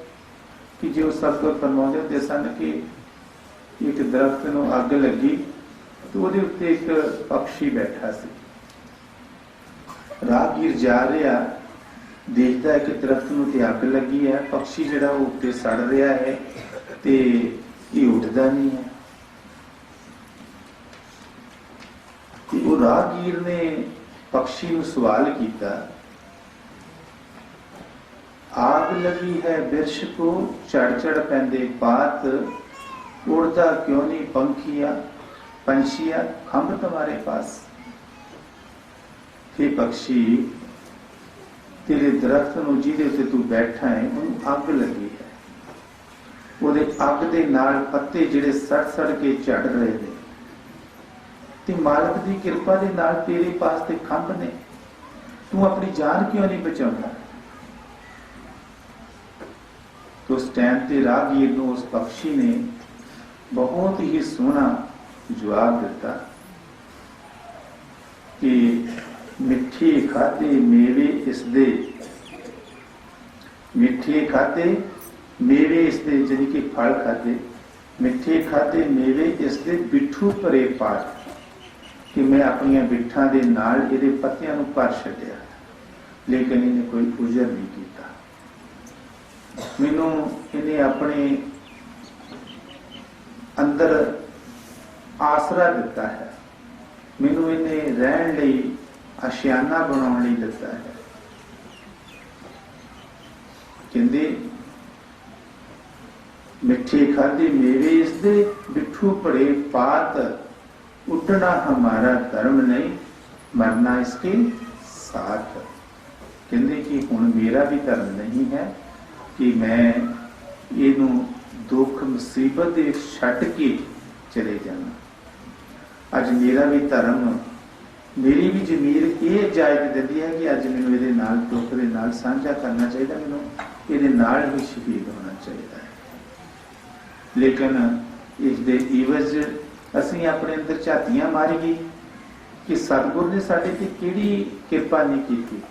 S2: कि जो सतगुर फरमाउंदे हुंदे सन कि एक दरख्त नूं अग लगी तो ਉਹਦੇ ਉੱਤੇ ਇੱਕ पक्षी बैठा सी। राहगीर जा रहा, देखता है कि दरख्त नूं ते अग लगी है, पक्षी जिहड़ा ਉਹ ਉੱਤੇ सड़ रहा है ते ये ਉੱਡਦਾ नहीं है। ते वो राहगीर ने पक्षी नूं सवाल किया, आग लगी है बिरछ को, चढ़ चढ़ पैंदे पात, उड़दा क्यों नहीं पंखिया, पंछिया खंभ तुम्हारे पास। हे पक्षी, तेरे दरख्त नूं जिहदे उत्ते तू बैठा है उन्हें अग लगी है, ਉਹਦੇ अग दे नाल पत्ते जिहड़े सड़ सड़ के झड़ रहे ने, ते मालक दी किरपा दे नाल तेरे पास ते खंभ ने, तू अपनी जान क्यों नहीं बचाउंदा? तो उस टाइम ते राहगीर नूं उस पक्षी ने बहुत ही सोहना जवाब दिता कि मिठे खाते मेवे इसदे, मिठे खाते मेवे इसदे यानी कि फल खाते, मिठे खाते मेवे इसदे बिठू भरे पात, कि मैं अपनी बिठा दे नाल इहदे पत्तियां नूं भर छड्डिया, लेकिन इन्हें कोई उजर नहीं किया। मैनूं इन्हें अपने अंदर आसरा दिता है, मैनू इन्हें रहन लई आशियाना बनाने लई दिता है। कहंदे मिठे खाधे मेवे इसदे, बिठू पड़े पात, उठना हमारा धर्म नहीं, मरना इसके साथ। कहते कि हुण मेरा भी धर्म नहीं है कि मैं इनू दुख मुसीबत दे छड्ड के चले जाना। अज मेरा भी धर्म, मेरी भी जमीर ये इजाजत देती है कि अज मैनूं इहदे नाल दुख दे नाल साझा करना चाहिए, मैनूं इहदे नाल ही शहीद होना चाहिए है। लेकिन इस दे इवज असीं अपने अंदर झातियां मारीए कि सतगुर ने साडे ते किहड़ी किरपा नहीं की।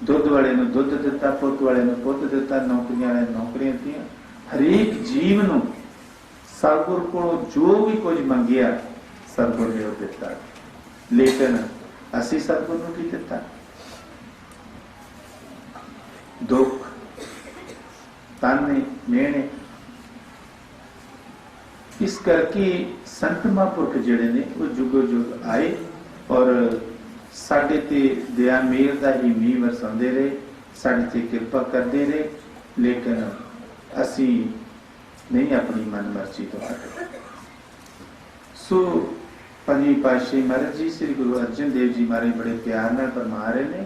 S2: दुध वाले नूं दुध दिता, पुत वाले नूं पुत दिता, नौकरियां वाले नौकरियां दित्तियां। हरेक जीव नूं सतगुर कोलों जो भी कुछ मंगिया सतगुर ने वो दिता। लेकिन असी सतगुर नूं की दिता? दुख, ताने, मेहने। इस करके संत महापुरख जिहड़े ने वो जुगो जुग आए और साडे ते दया मेहर दा ही मींह वरसाउंदे रहे, साडे ते किरपा करदे रहे। लेकिन असी नहीं अपनी मन मर्जी तो हटे। सो पंजवीं पातशाही महाराज जी, श्री गुरु अर्जन देव जी महाराज बड़े प्यार नाल फरमा रहे ने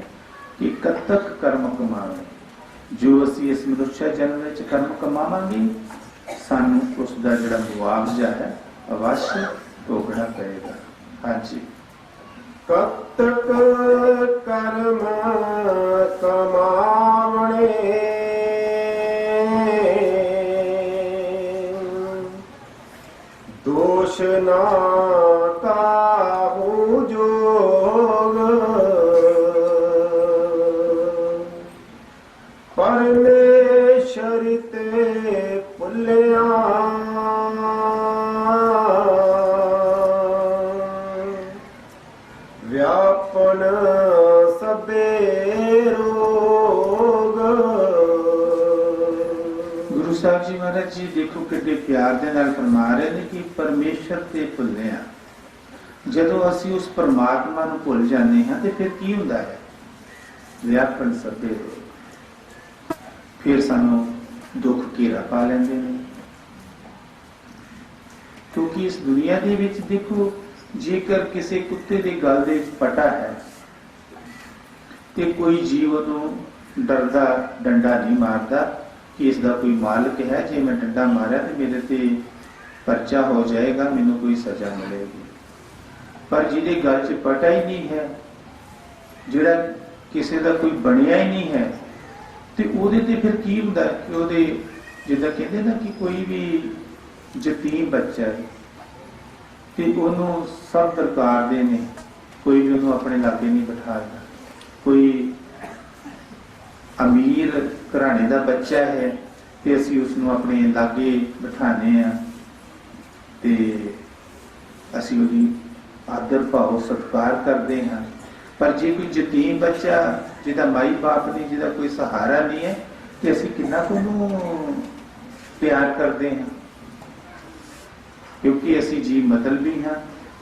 S2: कि कतक कर्म कमावे, जो असी इस मनुष्य जन्म विच कर्म कमावांगे सानू उसका जिहड़ा मुआवजा है अवश्य भोगना पड़ेगा। हाँ जी।
S1: कतक कर्म कमावणे दोष ना काहू जोग, परमेश्वर ते भुलिया व्यापन सबे रोग।
S2: गुरु साहब जी महाराज जी देखो कितने प्यार दे नाल फरमा रहे ने कि परमेश्वर ते भुलिया। जदों असी उस परमात्मा नूं भुल जाने हां ते फिर की हुंदा है? व्यापन सबे रोग। फिर सानू दुख घेरा पा लेंदे ने। क्योंकि इस दुनिया दे विच देखो, जेकर किसी कुत्ते दे गल दे पटा है ते कोई जीव उहनूं डरदा डंडा नहीं मारदा कि इसका कोई मालिक है, जे मैं डंडा मारिया तो मेरे ते परचा हो जाएगा, मैनू कोई सजा मिलेगी। पर जिहदे गल च पटा ही नहीं है, जिहड़ा किसी का कोई बनिया ही नहीं है, ते उहदे ते फिर की हुंदा कि उहदे जिद्दां कहंदे ना कि कोई भी यतीम बच्चा है ते उहनूं सब प्रकार दे ने, कोई भी उहनूं अपने लागे नहीं बिठाता। कोई अमीर घराने का बच्चा है ते असीं उसनूं अपने लागे बिठाने आ ते असीं उहदी आदर भाव सत्कार करते हैं। पर जे कोई यतीम बच्चा जिहदा माई बाप नहीं, जिहदा कोई सहारा नहीं है, तो असीं किन्ना कुछ प्यार करते हैं, क्योंकि असीं जी मतलबी हाँ।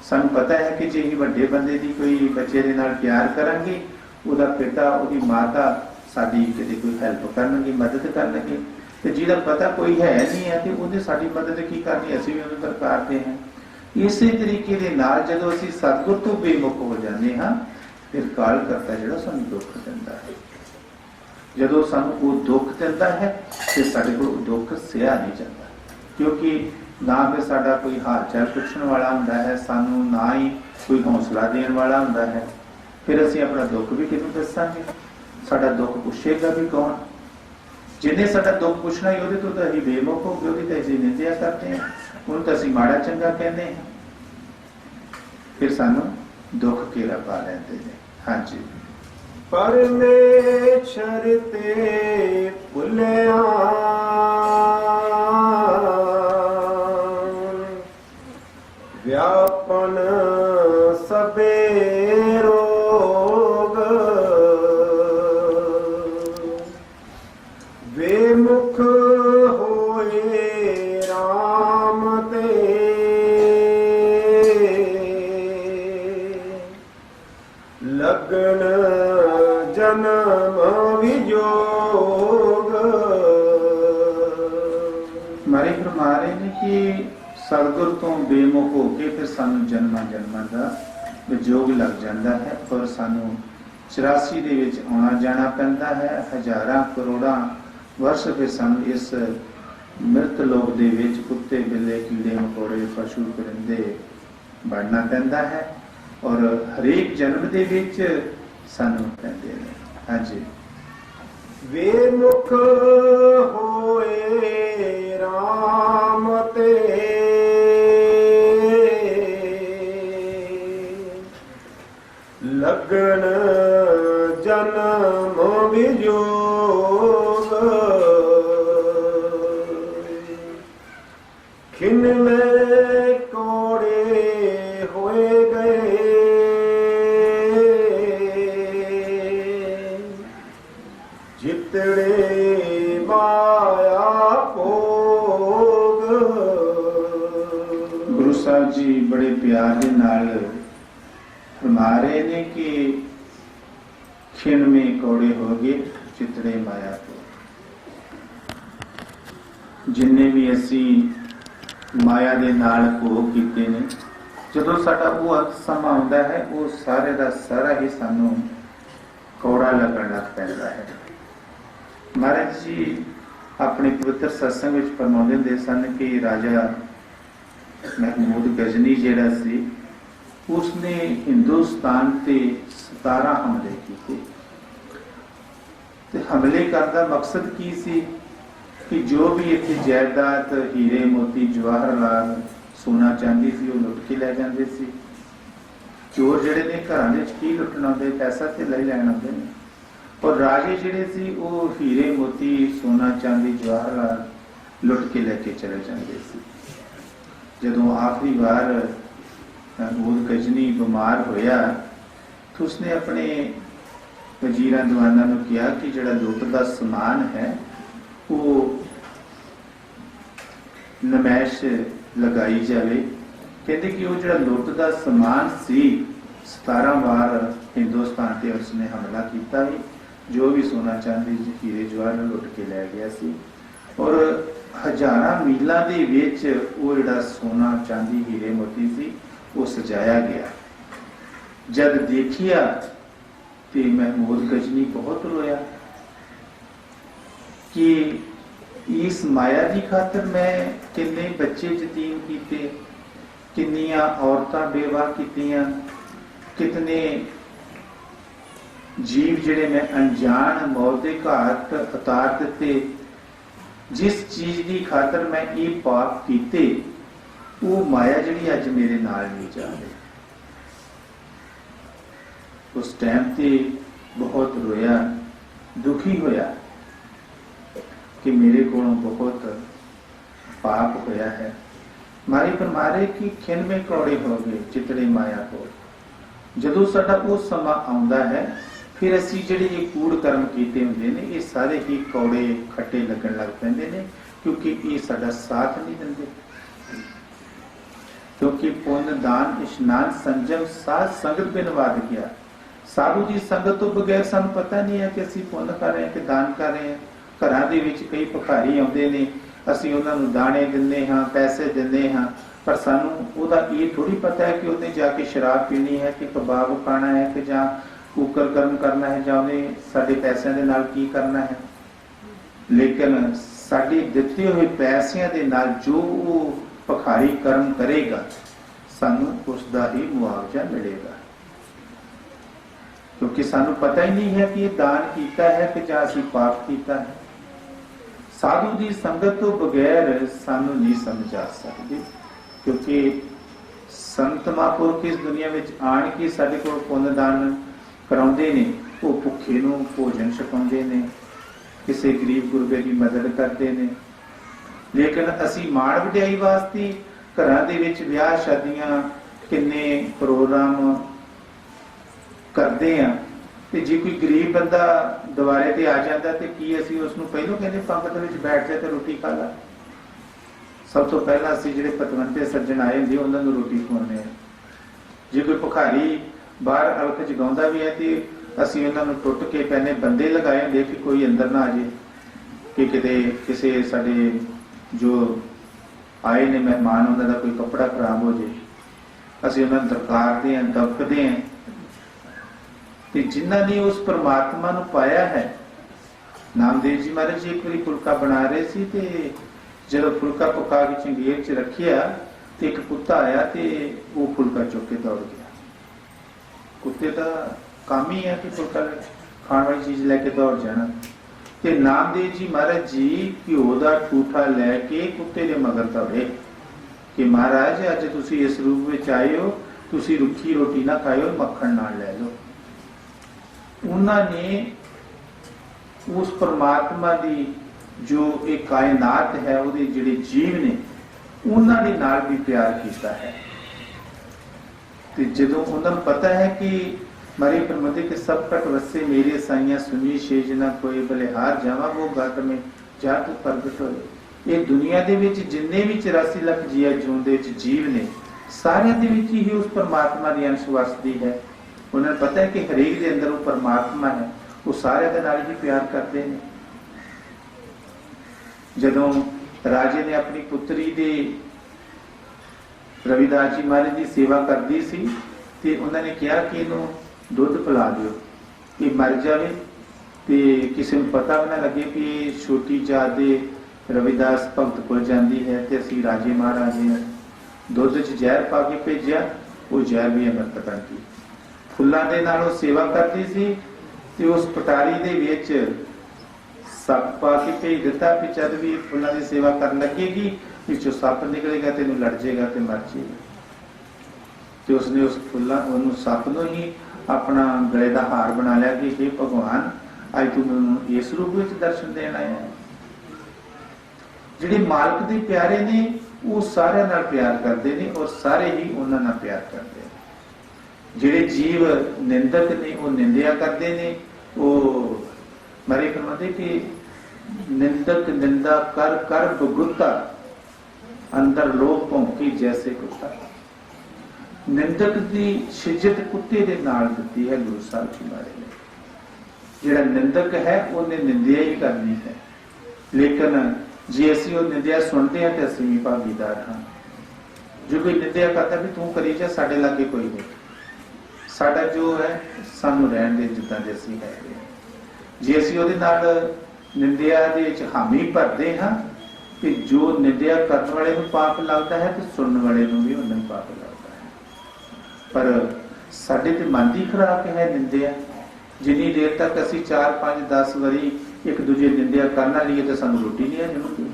S2: सानूं पता है कि जे ही वड्डे बंदे दी कोई बच्चे दे नाल प्यार करांगे, उहदा पिता उहदी माता साडी किते कोई हेल्प करनगे, मदद करनगे, ते जिहदा पता कोई है नहीं है ते उहदे साडी मदद की करनी, असीं भी उहदी करते हैं। इसे तरीके दे नाल जदों असीं सतगुर तो बेमुख हो जाते हाँ, फिर काल करता जिहड़ा सानूं दुख दिंदा है। जदों सानूं वो दुख दिंदा है ते साडे कोल दुख सहा नहीं जाता, क्योंकि ना फिर साडा कोई हाल चाल पुछण वाला हुंदा है, सानूं ना ही कोई हौसला देण वाला हुंदा है। फिर असीं अपना दुख भी किहनूं दस्सांगे? साडा दुख पुछेगा भी कौन? जिन्हें साडा दुख पुछना ही उहदे तो असीं बेमुख हो गए, उहदी तां असीं निंदिया करते हैं, उहनूं तां असीं माड़ा चंगा कहंदे हैं। फिर सानूं दुख घेरा पा लैंदे ने। हाँ जी।
S1: परमेश्वर ते भुलिया व्यापन सबे रोग, बेमुख होए राम ते लगन जन्म विजोग।
S2: मारे फरमा रहे ने कि सतगुर तो बेमुख हो के फिर सानू जन्मा जन्मा का विजोग लग जाता है और सानू 84 ਦੇ ਵਿੱਚ ਆਉਣਾ ਜਾਣਾ ਪੈਂਦਾ ਹੈ। ਹਜ਼ਾਰਾਂ ਕਰੋੜਾਂ ਵਰਸ਼ ਫਿਰ ਸਾਨੂੰ ਇਸ ਮ੍ਰਿਤ ਲੋਕ ਦੇ ਵਿੱਚ ਕੁੱਤੇ ਬਿੱਲੇ ਕੀੜੇ ਮਕੌੜੇ ਪਸ਼ੂ ਪਰਿੰਦੇ ਬਣਨਾ ਪੈਂਦਾ ਹੈ ਔਰ ਹਰੇਕ ਜਨਮ ਦੇ ਵਿੱਚ ਸਾਨੂੰ ਪੈਂਦੇ ਨੇ। ਹਾਂਜੀ,
S1: ਵੇ ਮੁਖ ਹੋਏ ਰਾਮ ਤੇ ਲਗਨ ਜਨਮ ਵਿਜੋਗ ਖਿਨ ਮੈਂ ਕੋੜੇ ਹੋਏ ਗਏ ਜਿਤੜੇ ਮਾਇਆ ਭੋਗ।
S2: ਗੁਰੂ ਸਾਹਿਬ ਜੀ ਬੜੇ ਪਿਆਰ ਦੇ ਨਾਲ फरमा रहे ने कि खिण में कौड़े हो गए चितड़े माया को। जिन्ने भी असी माया दे नाल भोग कीते ने, जदों साडा वो समा आउंदा है वो सारे दा सारा ही सानू कौड़ा लगन लग पैंदा है। महाराज जी अपने पवित्र सत्संग विच फरमाउंदे हुंदे सन कि राजा महमूद गजनी जिहड़ा सी उसने हिंदुस्तान ते 17 हमले किए। हमले करने का मकसद की सी कि जो भी इतनी जायदाद हीरे मोती जवाहरलाल सोना चांदी सी वो लुट के लै जाते सी। चोर जिहड़े ने घरां दे विच की लुटण आउंदे, पैसा ते ले लैण आउंदे ने, और राजे जिहड़े सी वो हीरे मोती सोना चांदी जवाहरलाल लुट के लैके चले जाते सी। जदों आखिरी बार महमूद गजनी बीमार होया तो उसने अपने वजीरां दीवानां नूं कहा कि जिहड़ा लुट दा समान है वो नमैश लगाई जाए। कहते कि वो जिहड़ा लुट दा समान सी 17 बार हिंदुस्तान ते उसने हमला किया है। जो भी सोना चांदी हीरे जवाहर लुट के लै गया सी और हजारां मीलां दे विच वो जिहड़ा सोना चांदी हीरे मोती सी वो सजाया गया। जब देखिया तो महमूद गजनी बहुत रोया कि इस माया की खातर मैं किन्ने बच्चे यतीम किते, किन्नियां औरतां बेवा कीतियां, कितने जीव जिहड़े मैं अनजान मौत दे घाट उतार दिते। जिस चीज की खातर मैं ये पाप कीते वो माया जिहड़ी अज मेरे नाल नहीं जा रही। उस टाइम ते बहुत रोया, दुखी होया कि मेरे को बहुत पाप होया है। मारे पर मारे कि खिन में कौड़े हो गए चितड़े माया को। जदों साडा वो समा आउंदा है फिर असी जिहड़े ये कूड़ कर्म कीते हुंदे ने ये सारे ही कौड़े खट्टे लगन लग पैंदे ने, क्योंकि ये साडा साथ नहीं दिंदे। क्योंकि पुण्य दान इशनान संजम साध संगत बिन वाद गया। साधु की संगत तो बगैर सानू पता नहीं है कि असी पुण्य कर रहे हैं कि दान कर रहे हैं। घरां दे विच कई भिखारी आउंदे ने, असी उन्हां नूं दाणे दिंदे हां, पैसे दिंदे हां, पर सानू उहदा ये थोड़ी पता है कि उन्हें जाके शराब पीनी है कि कबाब खाना है कि जां कुकर कर्म करना है जां उन्हें साडे पैसों दे नाल की करना है। लेकिन साडे दित्ते हुए पैसों दे नाल जो भिखारी कर्म करेगा सानू उसका ही मुआवजा मिलेगा। क्योंकि सानू पता ही नहीं है कि ये दान कीता है कि जां असीं पाप कीता है। साधु की संगत तो बगैर सानू नहीं समझ आ सकती, क्योंकि संत महापुरख इस दुनिया में आण के साडे कोल पुण्य दान कराउंदे ने। वो भुखे नूं भोजन छकाउंदे ने, किसी गरीब गुरबे की मदद करते ने। लेकिन असी माण वडियाई वास्ते घरां दे विच विआह शादियां किन्ने प्रोग्राम करते हैं, ते जे कोई गरीब बंदा दुआरे ते आ जाता तो की असी उसनूं पहलों कहने पंगत विच बैठ जा ते रोटी खा ला। सब तो पहला असी जिहड़े पतवंते सज्जण आए हुंदे उन्हां नूं रोटी खवाउने आ। जे कोई भिखारी बाहर अलख जगाउंदा भी है तो असी उन्हां नूं टुट के पहले बंदे लगाए हुंदे कि कोई अंदर ना आ जाए, कि किते किसी साडे जो आए ने मेहमान उन्हां दा कोई कपड़ा खराब हो जाए। असी उन्हां नूं दरकारदे हैं, दबकदे हैं, ਤੇ ਜਿਨ੍ਹਾਂ ਨੇ ਉਸ ਪਰਮਾਤਮਾ ਨੂੰ ਪਾਇਆ ਹੈ। ਨਾਮਦੇਵ ਜੀ ਮਹਾਰਾਜ ਜੀ ਇੱਕ ਵਾਰੀ ਫੁਲਕਾ ਬਣਾ ਰਹੇ ਸੀ ਤੇ ਜਦੋਂ ਫੁਲਕਾ ਪਕਾ ਕੇ ਚੰਗੇਰ 'ਚ ਰੱਖਿਆ ਤੇ ਇੱਕ ਕੁੱਤਾ ਆਇਆ ਤੇ ਉਹ ਫੁਲਕਾ ਚੁੱਕ ਕੇ ਦੌੜ ਗਿਆ। ਕੁੱਤੇ ਦਾ ਕੰਮ ਹੀ ਹੈ ਕਿ ਫੁਲਕਾ ਖਾਣ ਵਾਲੀ ਚੀਜ਼ ਲੈ ਕੇ ਦੌੜ ਜਾਣਾ। ਤੇ ਨਾਮਦੇਵ ਜੀ ਮਹਾਰਾਜ ਜੀ ਘਿਓ ਦਾ ਠੂਠਾ ਲੈ ਕੇ ਕੁੱਤੇ ਦੇ ਮਗਰ ਦੌੜੇ ਕਿ ਮਹਾਰਾਜ ਅੱਜ ਤੁਸੀਂ ਇਸ ਰੂਪ ਵਿੱਚ ਆਏ ਹੋ, ਤੁਸੀਂ ਰੁੱਖੀ ਰੋਟੀ ਨਾ ਖਾਇਓ, ਮੱਖਣ ਨਾਲ ਲੈ ਲਓ। ਉਹਨਾਂ ਨੇ ਉਸ ਪਰਮਾਤਮਾ ਦੀ ਜੋ ਇਹ ਕਾਇਨਾਤ ਹੈ, ਉਹਦੇ ਜਿਹੜੇ ਜੀਵ ਨੇ, ਉਹਨਾਂ ਦੇ ਨਾਲ ਵੀ ਪਿਆਰ ਕੀਤਾ ਹੈ। ਤੇ ਜਦੋਂ ਉਹਨਾਂ ਨੂੰ ਪਤਾ ਹੈ ਕਿ ਮਰੇ ਪਰਮਦੇ ਕੇ ਸਭ ਕਟ ਵਸੇ ਮੇਰੇ ਸਾਈਆਂ ਸੁਣੀ ਸ਼ੇਜ ਨਾ ਕੋਈ ਬਲਿਹਾਰ ਜਾਵਾਂ ਉਹ ਗੱਟ ਮੇ ਜਾ ਤੂੰ ਪ੍ਰਗਟ ਹੋਏ। ਇਹ ਦੁਨੀਆ ਦੇ ਵਿੱਚ ਜਿੰਨੇ ਵੀ 84 ਲੱਖ ਜੀਆ ਜੂਨ ਦੇ ਵਿੱਚ ਜੀਵ ਨੇ, ਸਾਰਿਆਂ ਦੇ ਵਿੱਚ ਹੀ ਉਸ ਪਰਮਾਤਮਾ ਦੀ ਅੰਸ਼ ਵਸਦੀ ਹੈ। ਉਹਨਾਂ ਨੂੰ ਪਤਾ ਹੈ ਕਿ ਹਰੇਕ ਦੇ ਅੰਦਰ ਉਹ ਪਰਮਾਤਮਾ ਹੈ, ਉਹ ਸਾਰਿਆਂ ਦੇ ਨਾਲ ਹੀ ਪਿਆਰ ਕਰਦੇ ਨੇ। ਜਦੋਂ ਰਾਜੇ ਨੇ ਆਪਣੀ ਪੁੱਤਰੀ ਦੇ ਰਵਿਦਾਸ ਜੀ ਮਹਾਰਾਜ ਦੀ ਸੇਵਾ ਕਰਦੀ ਸੀ ਤੇ ਉਹਨਾਂ ਨੇ ਕਿਹਾ ਕਿ ਇਹਨੂੰ ਦੁੱਧ ਪਿਲਾ ਦਿਓ, ਇਹ ਮਰ ਜਾਵੇ ਤੇ ਕਿਸੇ ਨੂੰ ਪਤਾ ਵੀ ਨਾ ਲੱਗੇ ਕਿ ਇਹ ਛੋਟੀ ਜਾਤ ਦੇ ਰਵਿਦਾਸ ਭਗਤ ਕੋਲ ਜਾਂਦੀ ਹੈ। ਤੇ ਅਸੀਂ ਰਾਜੇ ਮਹਾਰਾਜੇ ਨੇ ਦੁੱਧ 'ਚ ਜ਼ਹਿਰ ਪਾ ਕੇ ਭੇਜਿਆ, ਉਹ ਜ਼ਹਿਰ ਵੀ ਅੰਮ੍ਰਿਤ ਬਣ ਗਈ। ਫੁੱਲਾਂ ਦੇ ਨਾਲ ਉਹ ਸੇਵਾ ਕਰਦੀ ਸੀ ਤੇ ਉਸ ਪਟਾਰੀ ਦੇ ਵਿੱਚ ਸੱਪ ਪਾ ਕੇ ਭੇਜ ਦਿੱਤਾ ਕਿ ਜਦ ਵੀ ਫੁੱਲਾਂ ਦੀ ਸੇਵਾ ਕਰਨ ਲੱਗੇਗੀ ਵਿੱਚੋਂ ਸੱਪ ਨਿਕਲੇਗਾ, ਤੈਨੂੰ ਲੜ ਜਾਏਗਾ ਤੇ ਮਰ ਜਾਏਗਾ। ਤੇ ਉਸਨੇ ਉਸ ਫੁੱਲਾਂ ਉਹਨੂੰ ਸੱਪ ਨੂੰ ਹੀ ਆਪਣਾ ਗਲੇ ਦਾ ਹਾਰ ਬਣਾ ਲਿਆ ਕਿ हे ਭਗਵਾਨ, ਅੱਜ ਤੂੰ ਮੈਨੂੰ ਇਸ ਰੂਪ ਵਿੱਚ ਦਰਸ਼ਨ ਦੇਣ ਆਇਆ ਹੈ। ਜਿਹੜੇ ਮਾਲਕ ਦੇ ਪਿਆਰੇ ਨੇ ਉਹ ਸਾਰਿਆਂ ਨਾਲ ਪਿਆਰ ਕਰਦੇ ਨੇ ਔਰ ਸਾਰੇ ਹੀ ਉਹਨਾਂ ਨਾਲ ਪਿਆਰ ਕਰਦੇ ਨੇ। ਜਿਹੜੇ ਜੀਵ ਨਿੰਦਕ ਨੇ ਉਹ ਨਿੰਦਿਆ ਕਰਦੇ ਨੇ। ਉਹ ਮਰੇ ਫਰਮਾਤੇ ਕਿ ਨਿੰਦਕ ਨਿੰਦਾ ਕਰ ਕਰ ਬਗੁੱਤਾ ਅੰਦਰ ਲੋਕ ਭੌਂਕੀ ਜੈਸੇ ਕੁੱਤਾ। ਨਿੰਦਕ ਦੀ ਸ਼ਿਜਤ ਕੁੱਤੇ ਦੇ ਨਾਲ ਦਿੱਤੀ ਹੈ ਗੁਰੂ ਸਾਹਿਬ ਜੀ ਮਹਾਰਾਜ ਨੇ। ਜਿਹੜਾ ਨਿੰਦਕ ਹੈ ਉਹਨੇ ਨਿੰਦਿਆ ਹੀ ਕਰਨੀ ਹੈ, ਲੇਕਿਨ ਜੇ ਅਸੀਂ ਉਹ ਨਿੰਦਿਆ ਸੁਣਦੇ ਹਾਂ ਤੇ ਅਸੀਂ ਵੀ ਭਾਗੀਦਾਰ ਹਾਂ। ਜੋ ਕੋਈ ਨਿੰਦਿਆ ਕਰਦਾ ਵੀ ਤੂੰ ਕਰੀ ਜਾ, ਸਾਡੇ ਲਾਗੇ ਕੋਈ ਨਹੀਂ, ਸਾਡਾ ਜੋ ਹੈ ਸਾਨੂੰ ਰਹਿਣ ਦੇ ਜਿੱਦਾਂ ਦੇ ਅਸੀਂ ਹੈਗੇ। ਜੇ ਅਸੀਂ ਉਹਦੇ ਨਾਲ ਨਿੰਦਿਆ ਦੇ ਵਿੱਚ ਹਾਮੀ ਭਰਦੇ ਹਾਂ ਕਿ ਜੋ ਨਿੰਦਿਆ ਕਰਨ ਵਾਲੇ ਨੂੰ ਪਾਪ ਲੱਗਦਾ ਹੈ ਤੇ ਸੁਣਨ ਵਾਲੇ ਨੂੰ ਵੀ ਉਹਨਾਂ ਨੂੰ ਪਾਪ ਲੱਗਦਾ ਹੈ। ਪਰ ਸਾਡੇ ਤੇ ਮਨ ਦੀ ਖੁਰਾਕ ਹੈ ਨਿੰਦਿਆ। ਜਿੰਨੀ ਦੇਰ ਤੱਕ ਅਸੀਂ 4, 5, 10 ਵਾਰੀ ਇੱਕ ਦੂਜੇ ਨਿੰਦਿਆ ਕਰਨਾ ਲਈਏ ਤਾਂ ਸਾਨੂੰ ਰੋਟੀ ਨਹੀਂ ਆ ਜਾਣੀ,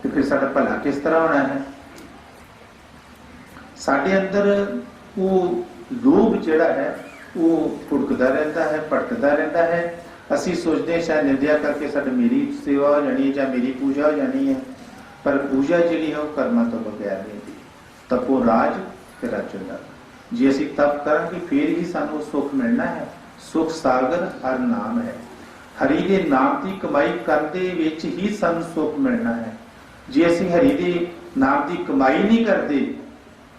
S2: ਤੇ ਫਿਰ ਸਾਡਾ ਭਲਾ ਕਿਸ ਤਰ੍ਹਾਂ ਹੋਣਾ ਹੈ। ਸਾਡੇ ਅੰਦਰ ਉਹ ਲੋਭ ਜਿਹੜਾ ਹੈ ਉਹ ਫੁੜਕਦਾ ਰਹਿੰਦਾ ਹੈ, ਭਟਕਦਾ ਰਹਿੰਦਾ ਹੈ। ਅਸੀਂ ਸੋਚਦੇ ਸ਼ਾਇਦ ਨਿੰਦਿਆ ਕਰਕੇ ਸਾਡੀ ਮੇਰੀ ਸੇਵਾ ਹੋ ਜਾਣੀ ਹੈ ਜਾਂ ਮੇਰੀ ਪੂਜਾ ਹੋ ਜਾਣੀ ਹੈ, ਪਰ ਪੂਜਾ ਜਿਹੜੀ ਹੈ ਉਹ ਕਰਮਾਂ ਤੋਂ ਬਗੈਰ ਨਹੀਂ ਹੁੰਦੀ। ਤਪੋ ਰਾਜ ਤੇ ਰਾਜੁੰਦਾ, ਜੇ ਅਸੀਂ ਤਪ ਕਰਾਂਗੇ ਫਿਰ ਹੀ ਸਾਨੂੰ ਸੁੱਖ ਮਿਲਣਾ ਹੈ। ਸੁੱਖ ਸਾਗਰ ਹਰ ਨਾਮ ਹੈ। ਹਰੀ ਦੇ ਨਾਮ ਦੀ ਕਮਾਈ ਕਰਦੇ ਵਿੱਚ ਹੀ ਸਾਨੂੰ ਸੁੱਖ ਮਿਲਣਾ ਹੈ। ਜੇ ਅਸੀਂ ਹਰੀ ਦੇ ਨਾਮ ਦੀ ਕਮਾਈ ਨਹੀਂ ਕਰਦੇ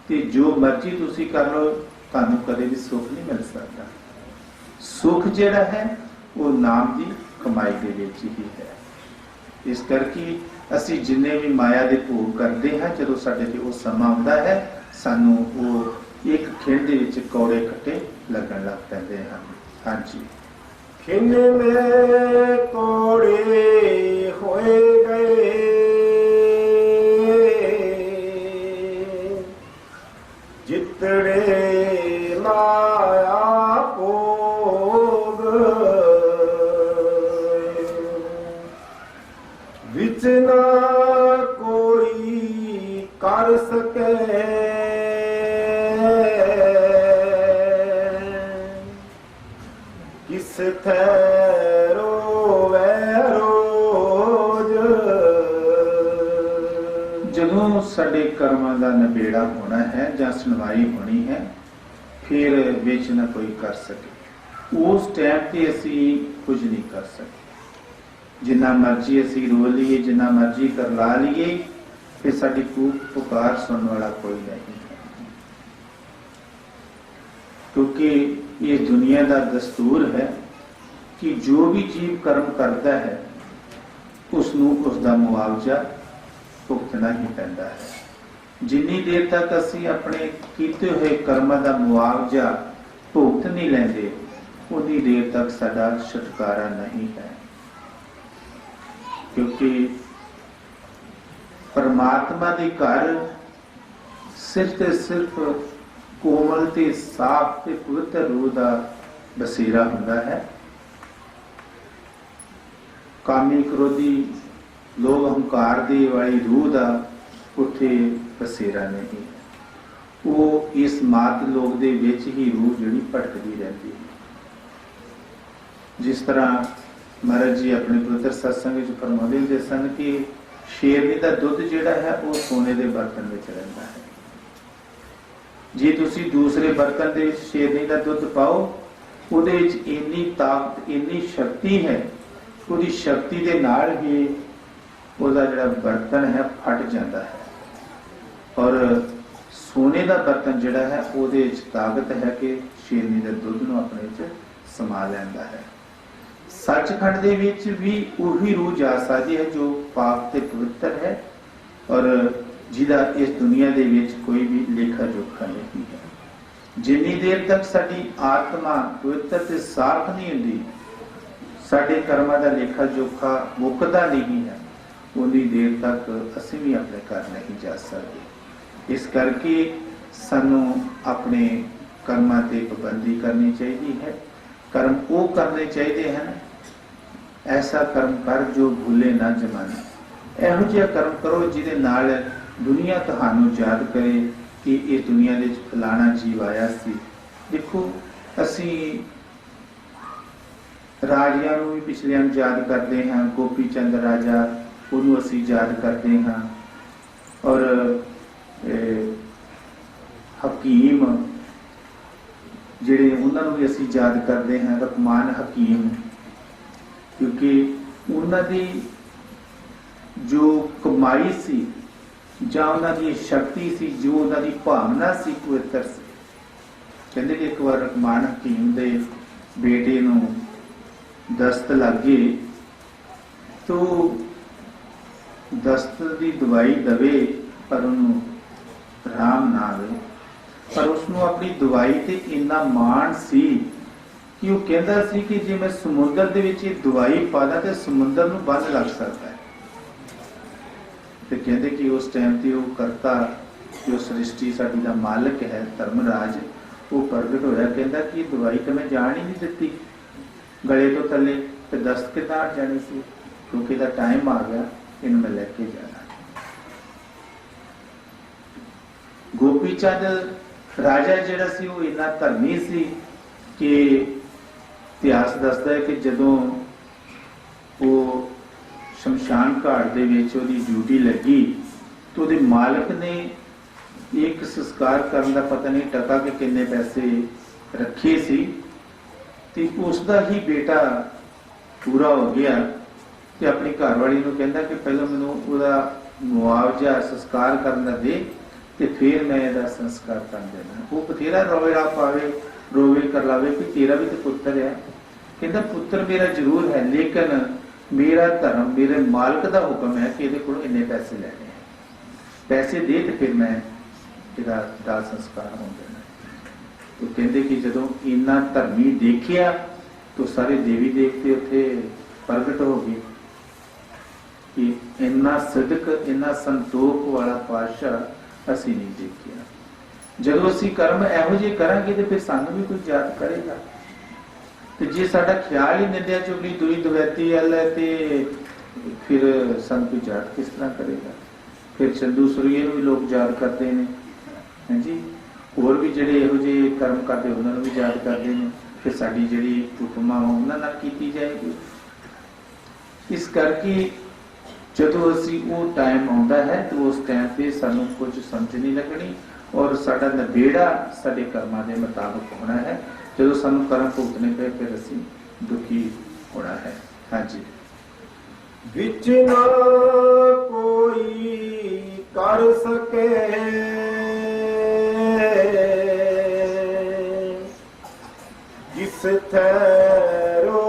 S2: ਤੇ ਜੋ ਮਰਜ਼ੀ ਤੁਸੀਂ ਕਰ ਲਓ, ਤੁਹਾਨੂੰ ਕਦੇ ਵੀ ਸੁੱਖ ਨਹੀਂ ਮਿਲ ਸਕਦਾ। ਸੁੱਖ ਜਿਹੜਾ ਹੈ ਉਹ ਨਾਮ ਦੀ ਕਮਾਈ ਦੇ ਵਿੱਚ ਹੀ ਹੈ। ਇਸ ਕਰਕੇ ਅਸੀਂ ਜਿੰਨੇ ਵੀ ਮਾਇਆ ਦੇ ਭੋਗ ਕਰਦੇ ਹਾਂ, ਜਦੋਂ ਸਾਡੇ ਤੇ ਉਹ ਸਮਾਂ ਆਉਂਦਾ ਹੈ, ਸਾਨੂੰ ਉਹ ਇੱਕ ਖਿੰਡ ਦੇ ਵਿੱਚ ਕੌੜੇ ਖੱਟੇ ਲੱਗਣ ਲੱਗ ਪੈਂਦੇ ਹਨ। ਹਾਂਜੀ,
S1: ਖਿੰਡ ਮੇ ਕੌੜੇ ਹੋਏ ਗਏ, ਜਿਤੜੇ ਮਾਇਆ ਭੋਗ, ਵਿੱਚ ਨਾ ਕੋਈ ਕਰ ਸਕੇ, ਕਿਸ ਥੈ ਰੋਵੈ ਰੋਜ਼।
S2: ਜਦੋਂ ਸਾਡੇ ਕਰਮਾਂ ਦਾ ਨਿਬੇੜਾ ਹੋਣਾ ਹੈ ਜਾਂ ਸੁਣਵਾਈ ਹੋਣੀ ਹੈ, ਫਿਰ ਵਿੱਚ ਨਾ ਕੋਈ ਕਰ ਸਕੇ। ਉਸ ਟਾਈਮ ਤੇ ਅਸੀਂ ਕੁਝ ਨਹੀਂ ਕਰ ਸਕਦੇ। ਜਿੰਨਾ ਮਰਜ਼ੀ ਅਸੀਂ ਰੋ ਲਈਏ, ਜਿੰਨਾ ਮਰਜ਼ੀ ਕਰਲਾ ਲਈਏ, ਫਿਰ ਸਾਡੀ ਪੁਕਾਰ ਸੁਣਨ ਵਾਲਾ ਕੋਈ ਨਹੀਂ ਹੈ। ਕਿਉਂਕਿ ਇਹ ਦੁਨੀਆ ਦਾ ਦਸਤੂਰ ਹੈ ਕਿ ਜੋ ਵੀ ਜੀਵ ਕਰਮ ਕਰਦਾ ਹੈ ਉਸ ਨੂੰ ਉਸ ਦਾ ਮੁਆਵਜ਼ਾ ਭੁਗਤਣਾ ਹੀ ਪੈਂਦਾ ਹੈ। ਜਿੰਨੀ ਦੇਰ ਤੱਕ ਅਸੀਂ ਆਪਣੇ ਕੀਤੇ ਹੋਏ ਕਰਮਾਂ ਦਾ ਮੁਆਵਜ਼ਾ ਭੁਗਤ नहीं लेंदे उन्नी देर तक साडा छुटकारा नहीं है। क्योंकि परमात्मा दे घर सिर्फ ते सिर्फ कोमल ते साफ ते पवित्र रूह दा बसेरा हुंदा है। कामी क्रोधी लोग हंकार दे वाली रूह दा उत्थे बसेरा नहीं। वो इस मात लोग दे विच ही रूह जिहड़ी भटकदी रहती है। जिस तरह महाराज जी अपने पवित्र सत्संग विच फरमाउंदे हुंदे सन कि शेरनी दा दुध जिहड़ा है वो सोने दे बर्तन विच रहिंदा है। जे तुसी दूसरे बर्तन दे शेरनी दा दुध पाओ उहदे विच इन्नी ताकत इन्नी शक्ति है, उहदी शक्ति दे नाल ही उहदा जिहड़ा बर्तन है फट जाता है। और सोने दा बर्तन जिहड़ा है उहदे विच ताकत है कि शेरनी दे दुध नूं अपने विच समा लैंदा है। सचखंड दे विच भी उही रूह जा सकदी है जो पाक ते पवित्र है और जिहदा इस दुनिया दे विच कोई भी लेखा जोखा नहीं है। जिन्नी देर तक साडी आत्मा पवित्र ते साफ नहीं हुंदी, साडे कर्मां दा लेखा जोखा मुकदा नहीं है, उन्नी देर तक असीं भी अपने घर नहीं जा सकते। इस करके सानू अपने कर्मां ते पाबंदी करनी चाहिए है। कर्म वो करने चाहिए हैं, ऐसा कर्म कर जो भूले ना जमाना। इहो जिहा कर्म करो जिहदे नाल दुनिया तुहानू याद करे कि इस दुनिया दे विच फलाना जीव आया सी। देखो असी राजियां नूं भी पिछलियां नूं याद करते हैं, गोपी चंद राजा उहनूं असी याद करते हैं और हकीम जिहड़े उन्हां नूं भी असी याद करते हैं, रकमान हकीम, क्योंकि उन्हां दी जो कमाई सी जां उन्हां दी शक्ति सी, जो उन्हां दी भावना सी पवित्र सी। कहंदे कि एक बार रकमान हकीम दे बेटे नूं दस्त लग गई तो दस्त दी दवाई दवे पर उन्होंने आराम ना आवे, पर उसनों अपनी दवाई ते इन्ना मान सी कि वो कहता सी कि जे मैं समुद्र दे विच दवाई पा दा ते समुद्र नूं बंद लग सकता है। ते कहते कि उस टाइम ते वो करता जो सृष्टि साडी दा मालिक है धर्मराज, वो प्रगट होया, कहता कि दवाई तो मैं जान ही नहीं दिती गले तो थले, ते दस्त किदां हट जानी सी, क्योंकि दा टाइम आ गया, इन्हूं मैं लेके जाना। गोपी चंद राजा जिहड़ा सी वो इन्ना धर्मी सी कि इतिहास दसदा है कि जदों वो शमशान घाट दे विच ओहदी ड्यूटी लगी तो ओहदे मालिक ने एक संस्कार करन दा पता नहीं टका कि किन्ने पैसे रखे सी, ते उसदा ही बेटा पूरा हो गया ते अपनी घरवाली नूं कहंदा कि पहले मैनूं ओहदा मुआवजा संस्कार करन दा दे ते फिर मैं इहदा संस्कार कर देना। वो बथेरा रोवेला पावे, रोवे कर लावे कि तेरा भी तो पुत्र है, कहता पुत्र मेरा जरूर है, लेकिन मेरा धर्म मेरे मालिक का हुक्म है कि इहदे कोलों इन्ने पैसे लेने हैं, पैसे दे तो फिर मैं इहदा दाह संस्कार होण देना। तो कहते कि जदों इन्ना धर्मी देखिया तो सारे देवी देवते उत्थे प्रगट हो गए कि इन्ना सिदक इन्ना संतोख वाला पातशाह असी नहीं देखिया। जदों असी कर्म इहो जिहे करांगे तो फिर सानू भी कुछ याद करेगा। तो जे साडा ख्याल ही निंदिया चुगली दुई दुवैती वाल है ते फिर सानू कोई याद किस तरह करेगा। फिर चंदू सुरीए नूं भी लोग याद करते हैं, हैं जी, होर भी जिहड़े इहो जिहे कर्म करते उन्हां नूं भी याद करते हैं। फिर साडी जिहड़ी उपमा उन्हां नाल कीती जाएगी। इस करके जदों असी वो टाइम आउंदा है तो उस टाइम पे सानू कुछ समझ नहीं लगनी और साडा नबेड़ा साडे कर्मां दे मुताबिक होना है। जदों सानू कर्म भुगतने पे फिर असी दुखी होना है। हाँ जी,
S1: विच ना कोई कर सके जिस ठहरो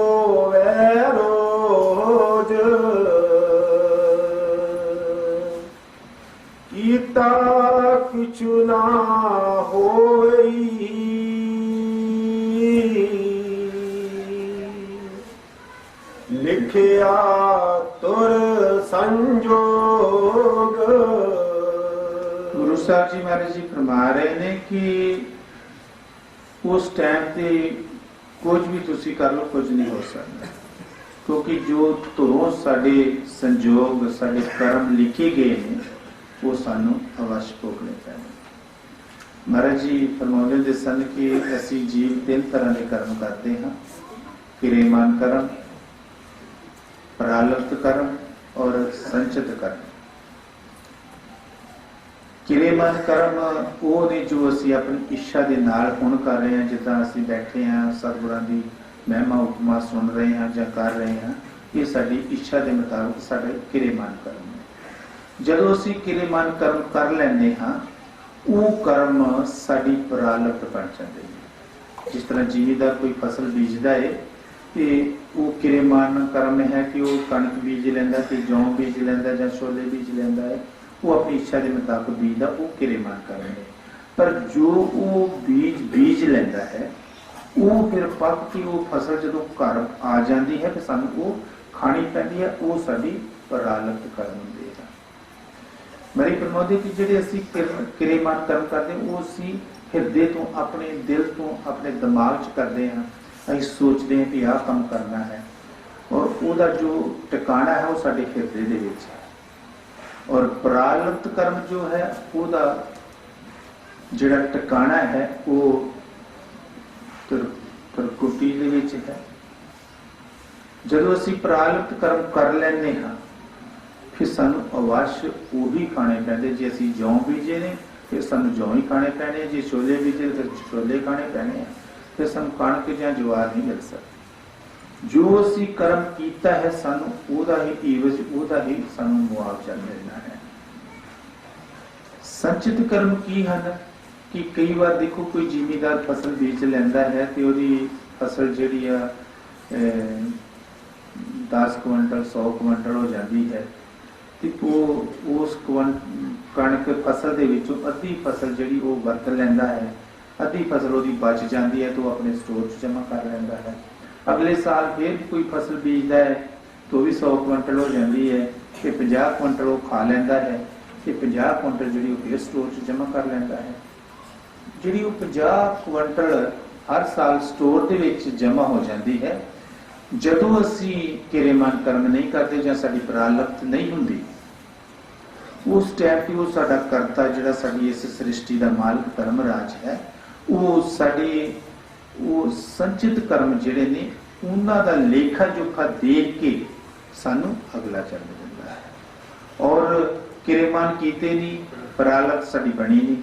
S1: रोज कीता,
S3: た
S1: किछु ना होई,
S3: किछु ना होई,
S1: किछु ना होई,
S3: किछु ना होई, किछु ना होई, किछु ना होई, किछु ना होई, किछु ना होई, किछु ना होई, किछु ना होई, किछु ना होई, किछु ना होई,
S1: होई। ਲਿਖਿਆ ਤੁਰ ਸੰਜੋਗ।
S2: ਗੁਰੂ ਸਾਹਿਬ ਜੀ ਮਹਾਰਾਜ ਜੀ ਫਰਮਾ ਰਹੇ ਨੇ ਕਿ ਉਸ ਟਾਈਮ ਤੇ ਕੁਝ ਵੀ ਤੁਸੀਂ ਕਰ ਲਓ, ਕੁਝ ਨਹੀਂ ਹੋ ਸਕਦਾ, ਕਿਉਂਕਿ ਜੋ ਧੁਰੋਂ ਸਾਡੇ ਸੰਜੋਗ, ਸਾਡੇ ਕਰਮ ਲਿਖੇ ਗਏ ਨੇ, ਉਹ ਸਾਨੂੰ ਅਵਸ਼ ਭੋਗਣੇ ਪੈਣੇ। ਮਹਾਰਾਜ ਜੀ ਫਰਮਾਉਂਦੇ ਹੁੰਦੇ ਸਨ ਕਿ ਅਸੀਂ ਜੀਵ 3 ਤਰ੍ਹਾਂ ਦੇ ਕਰਮ ਕਰਦੇ ਹਾਂ, ਕਿਰੇਮਾਨ ਕਰਮ, ਪ੍ਰਾਲਬਧ ਕਰਮ ਔਰ ਸੰਚਿਤ ਕਰਮ। ਕਿਰੇਮਾਨ ਕਰਮ ਉਹ ਨੇ ਜੋ ਅਸੀਂ ਆਪਣੀ ਇੱਛਾ ਦੇ ਨਾਲ ਹੁਣ ਕਰ ਰਹੇ ਹਾਂ, ਜਿੱਦਾਂ ਅਸੀਂ ਬੈਠੇ ਹਾਂ ਸਤਿਗੁਰਾਂ ਦੀ ਮਹਿਮਾ ਉਪਮਾ ਸੁਣ ਰਹੇ ਹਾਂ ਜਾਂ ਕਰ ਰਹੇ ਹਾਂ, ਇਹ ਸਾਡੀ ਇੱਛਾ ਦੇ ਮੁਤਾਬਕ ਸਾਡਾ ਕਿਰੇਮਾਨ ਕਰਮ ਹੈ। ਜਦੋਂ ਅਸੀਂ ਕਿਰੇਮਾਨ ਕਰਮ ਕਰ ਲੈਂਦੇ ਹਾਂ, ਉਹ ਕਰਮ ਸਾਡੀ ਪ੍ਰਾਲਬਧ ਬਣ ਜਾਂਦੇ ਨੇ। ਜਿਸ ਤਰ੍ਹਾਂ ਜ਼ਿਮੀਂਦਾਰ ਕੋਈ ਫਸਲ ਬੀਜਦਾ ਹੈ ਤੇ ਉਹ ਕਿਰੇਮਾਨ ਕਰਮ ਹੈ ਕਿ ਉਹ ਕਣਕ ਬੀਜ ਲੈਂਦਾ ਤੇ ਜੌਂ ਬੀਜ ਲੈਂਦਾ ਜਾਂ ਛੋਲੇ ਬੀਜ ਲੈਂਦਾ ਹੈ, ਉਹ ਆਪਣੀ ਇੱਛਾ ਦੇ ਮੁਤਾਬਕ ਬੀਜਦਾ, ਉਹ ਕਿਰੇਮਾਨ ਕਰਮ ਹੈ। ਪਰ ਜੋ ਉਹ ਬੀਜ ਲੈਂਦਾ ਹੈ, ਉਹ ਫਿਰ ਪੱਕ ਕੇ ਉਹ ਫਸਲ ਜਦੋਂ ਘਰ ਆ ਜਾਂਦੀ ਹੈ ਤੇ ਸਾਨੂੰ ਉਹ ਖਾਣੀ ਪੈਂਦੀ ਹੈ, ਉਹ ਸਾਡੀ ਪ੍ਰਾਲਬਧ ਕਰਮ ਹੁੰਦੀ ਹੈ। ਮੇਰੀ ਪ੍ਰਮੋਦੀ ਕਿ ਜਿਹੜੇ ਅਸੀਂ ਕਿਰੇਮਾਨ ਕਰਮ ਕਰਦੇ ਉਹ ਅਸੀਂ ਹਿਰਦੇ ਤੋਂ, ਆਪਣੇ ਦਿਲ ਤੋਂ, ਆਪਣੇ ਦਿਮਾਗ 'ਚ ਕਰਦੇ ਹਾਂ। ਅਸੀਂ ਸੋਚਦੇ ਹਾਂ ਕਿ ਆਹ ਕੰਮ ਕਰਨਾ ਹੈ, ਔਰ ਉਹਦਾ ਜੋ ਟਿਕਾਣਾ ਹੈ ਉਹ ਸਾਡੇ ਹਿਰਦੇ ਦੇ ਵਿੱਚ ਹੈ। ਔਰ ਪ੍ਰਾਲਬਧ ਕਰਮ ਜੋ ਹੈ ਉਹਦਾ ਜਿਹੜਾ ਟਿਕਾਣਾ ਹੈ ਉਹ ਪ੍ਰਕ੍ਰਿਤੀ ਦੇ ਵਿੱਚ ਹੈ। ਜਦੋਂ ਅਸੀਂ ਪ੍ਰਾਲਬਧ ਕਰਮ ਕਰ ਲੈਂਦੇ ਹਾਂ, ਫਿਰ ਸਾਨੂੰ ਅਵਸ਼ ਉਹੀ ਖਾਣੇ ਪੈਂਦੇ। ਜੇ ਅਸੀਂ ਜੌਂ ਬੀਜੇ ਨੇ ਫਿਰ ਸਾਨੂੰ ਜੌਂ ਹੀ ਖਾਣੇ ਪੈਣੇ, ਜੇ ਛੋਲੇ ਬੀਜੇ ਫਿਰ ਛੋਲੇ ਖਾਣੇ ਪੈਣੇ, ਫਿਰ ਸਾਨੂੰ ਕਣਕ ਜਾਂ ਜਵਾਰ ਨਹੀਂ ਮਿਲ ਸਕਦਾ। ਜੋ ਅਸੀਂ ਕਰਮ ਕੀਤਾ ਹੈ ਸਾਨੂੰ ਉਹਦਾ ਹੀ ਈਵਜ਼, ਉਹਦਾ ਹੀ ਸਾਨੂੰ ਮੁਆਵਜ਼ਾ ਮਿਲਣਾ ਹੈ। ਸੰਚਿਤ ਕਰਮ ਕੀ ਹਨ ਕਿ ਕਈ ਵਾਰ ਦੇਖੋ ਕੋਈ ਜ਼ਿਮੀਂਦਾਰ ਫਸਲ ਬੀਜ ਲੈਂਦਾ ਹੈ ਤੇ ਉਹਦੀ ਫਸਲ ਜਿਹੜੀ ਆ 10 ਕੁਇੰਟਲ 100 ਕੁਇੰਟਲ ਹੋ ਜਾਂਦੀ ਹੈ ਤੇ ਉਹ ਉਸ ਕਣਕ ਫਸਲ ਦੇ ਵਿੱਚੋਂ ਅੱਧੀ ਫਸਲ ਜਿਹੜੀ ਉਹ ਵਰਤ ਲੈਂਦਾ ਹੈ, ਅੱਧੀ ਫਸਲ ਉਹਦੀ ਬਚ ਜਾਂਦੀ ਹੈ ਤੇ ਉਹ ਆਪਣੇ ਸਟੋਰ 'ਚ ਜਮ੍ਹਾਂ ਕਰ ਲੈਂਦਾ ਹੈ। ਅਗਲੇ ਸਾਲ ਫਿਰ ਕੋਈ ਫਸਲ ਬੀਜਦਾ ਹੈ ਤਾਂ ਉਹ ਵੀ 100 ਕੁਇੰਟਲ ਹੋ ਜਾਂਦੀ ਹੈ ਤੇ 50 ਕੁਇੰਟਲ ਉਹ ਖਾ ਲੈਂਦਾ ਹੈ ਤੇ 50 ਕੁਇੰਟਲ ਜਿਹੜੀ ਉਹ ਫਿਰ ਸਟੋਰ 'ਚ ਜਮ੍ਹਾਂ ਕਰ ਲੈਂਦਾ ਹੈ। ਜਿਹੜੀ ਉਹ 50 ਕੁਇੰਟਲ ਹਰ ਸਾਲ ਸਟੋਰ ਦੇ ਵਿੱਚ ਜਮ੍ਹਾਂ ਹੋ ਜਾਂਦੀ ਹੈ, ਜਦੋਂ ਅਸੀਂ ਕਿਰੇਮਾਨ ਕਰਮ ਨਹੀਂ ਕਰਦੇ ਜਾਂ ਸਾਡੀ ਪ੍ਰਾਲਬਧ ਨਹੀਂ ਹੁੰਦੀ, ਉਸ ਟਾਈਮ ਤੇ ਉਹ ਸਾਡਾ ਕਰਤਾ ਜਿਹੜਾ ਸਾਡੀ ਇਸ ਸ੍ਰਿਸ਼ਟੀ ਦਾ ਮਾਲਕ ਧਰਮਰਾਜ ਹੈ, ਉਹ ਸਾਡੇ ਉਹ ਸੰਚਿਤ ਕਰਮ ਜਿਹੜੇ ਨੇ ਉਹਨਾਂ ਦਾ ਲੇਖਾ ਜੋਖਾ ਦੇਖ ਕੇ ਸਾਨੂੰ ਅਗਲਾ ਜਨਮ ਦਿੰਦਾ ਹੈ। ਔਰ ਕਿਰੇਮਾਨ ਕੀਤੇ ਨਹੀਂ, ਪ੍ਰਾਲਬਧ ਸਾਡੀ ਬਣੀ ਨਹੀਂ,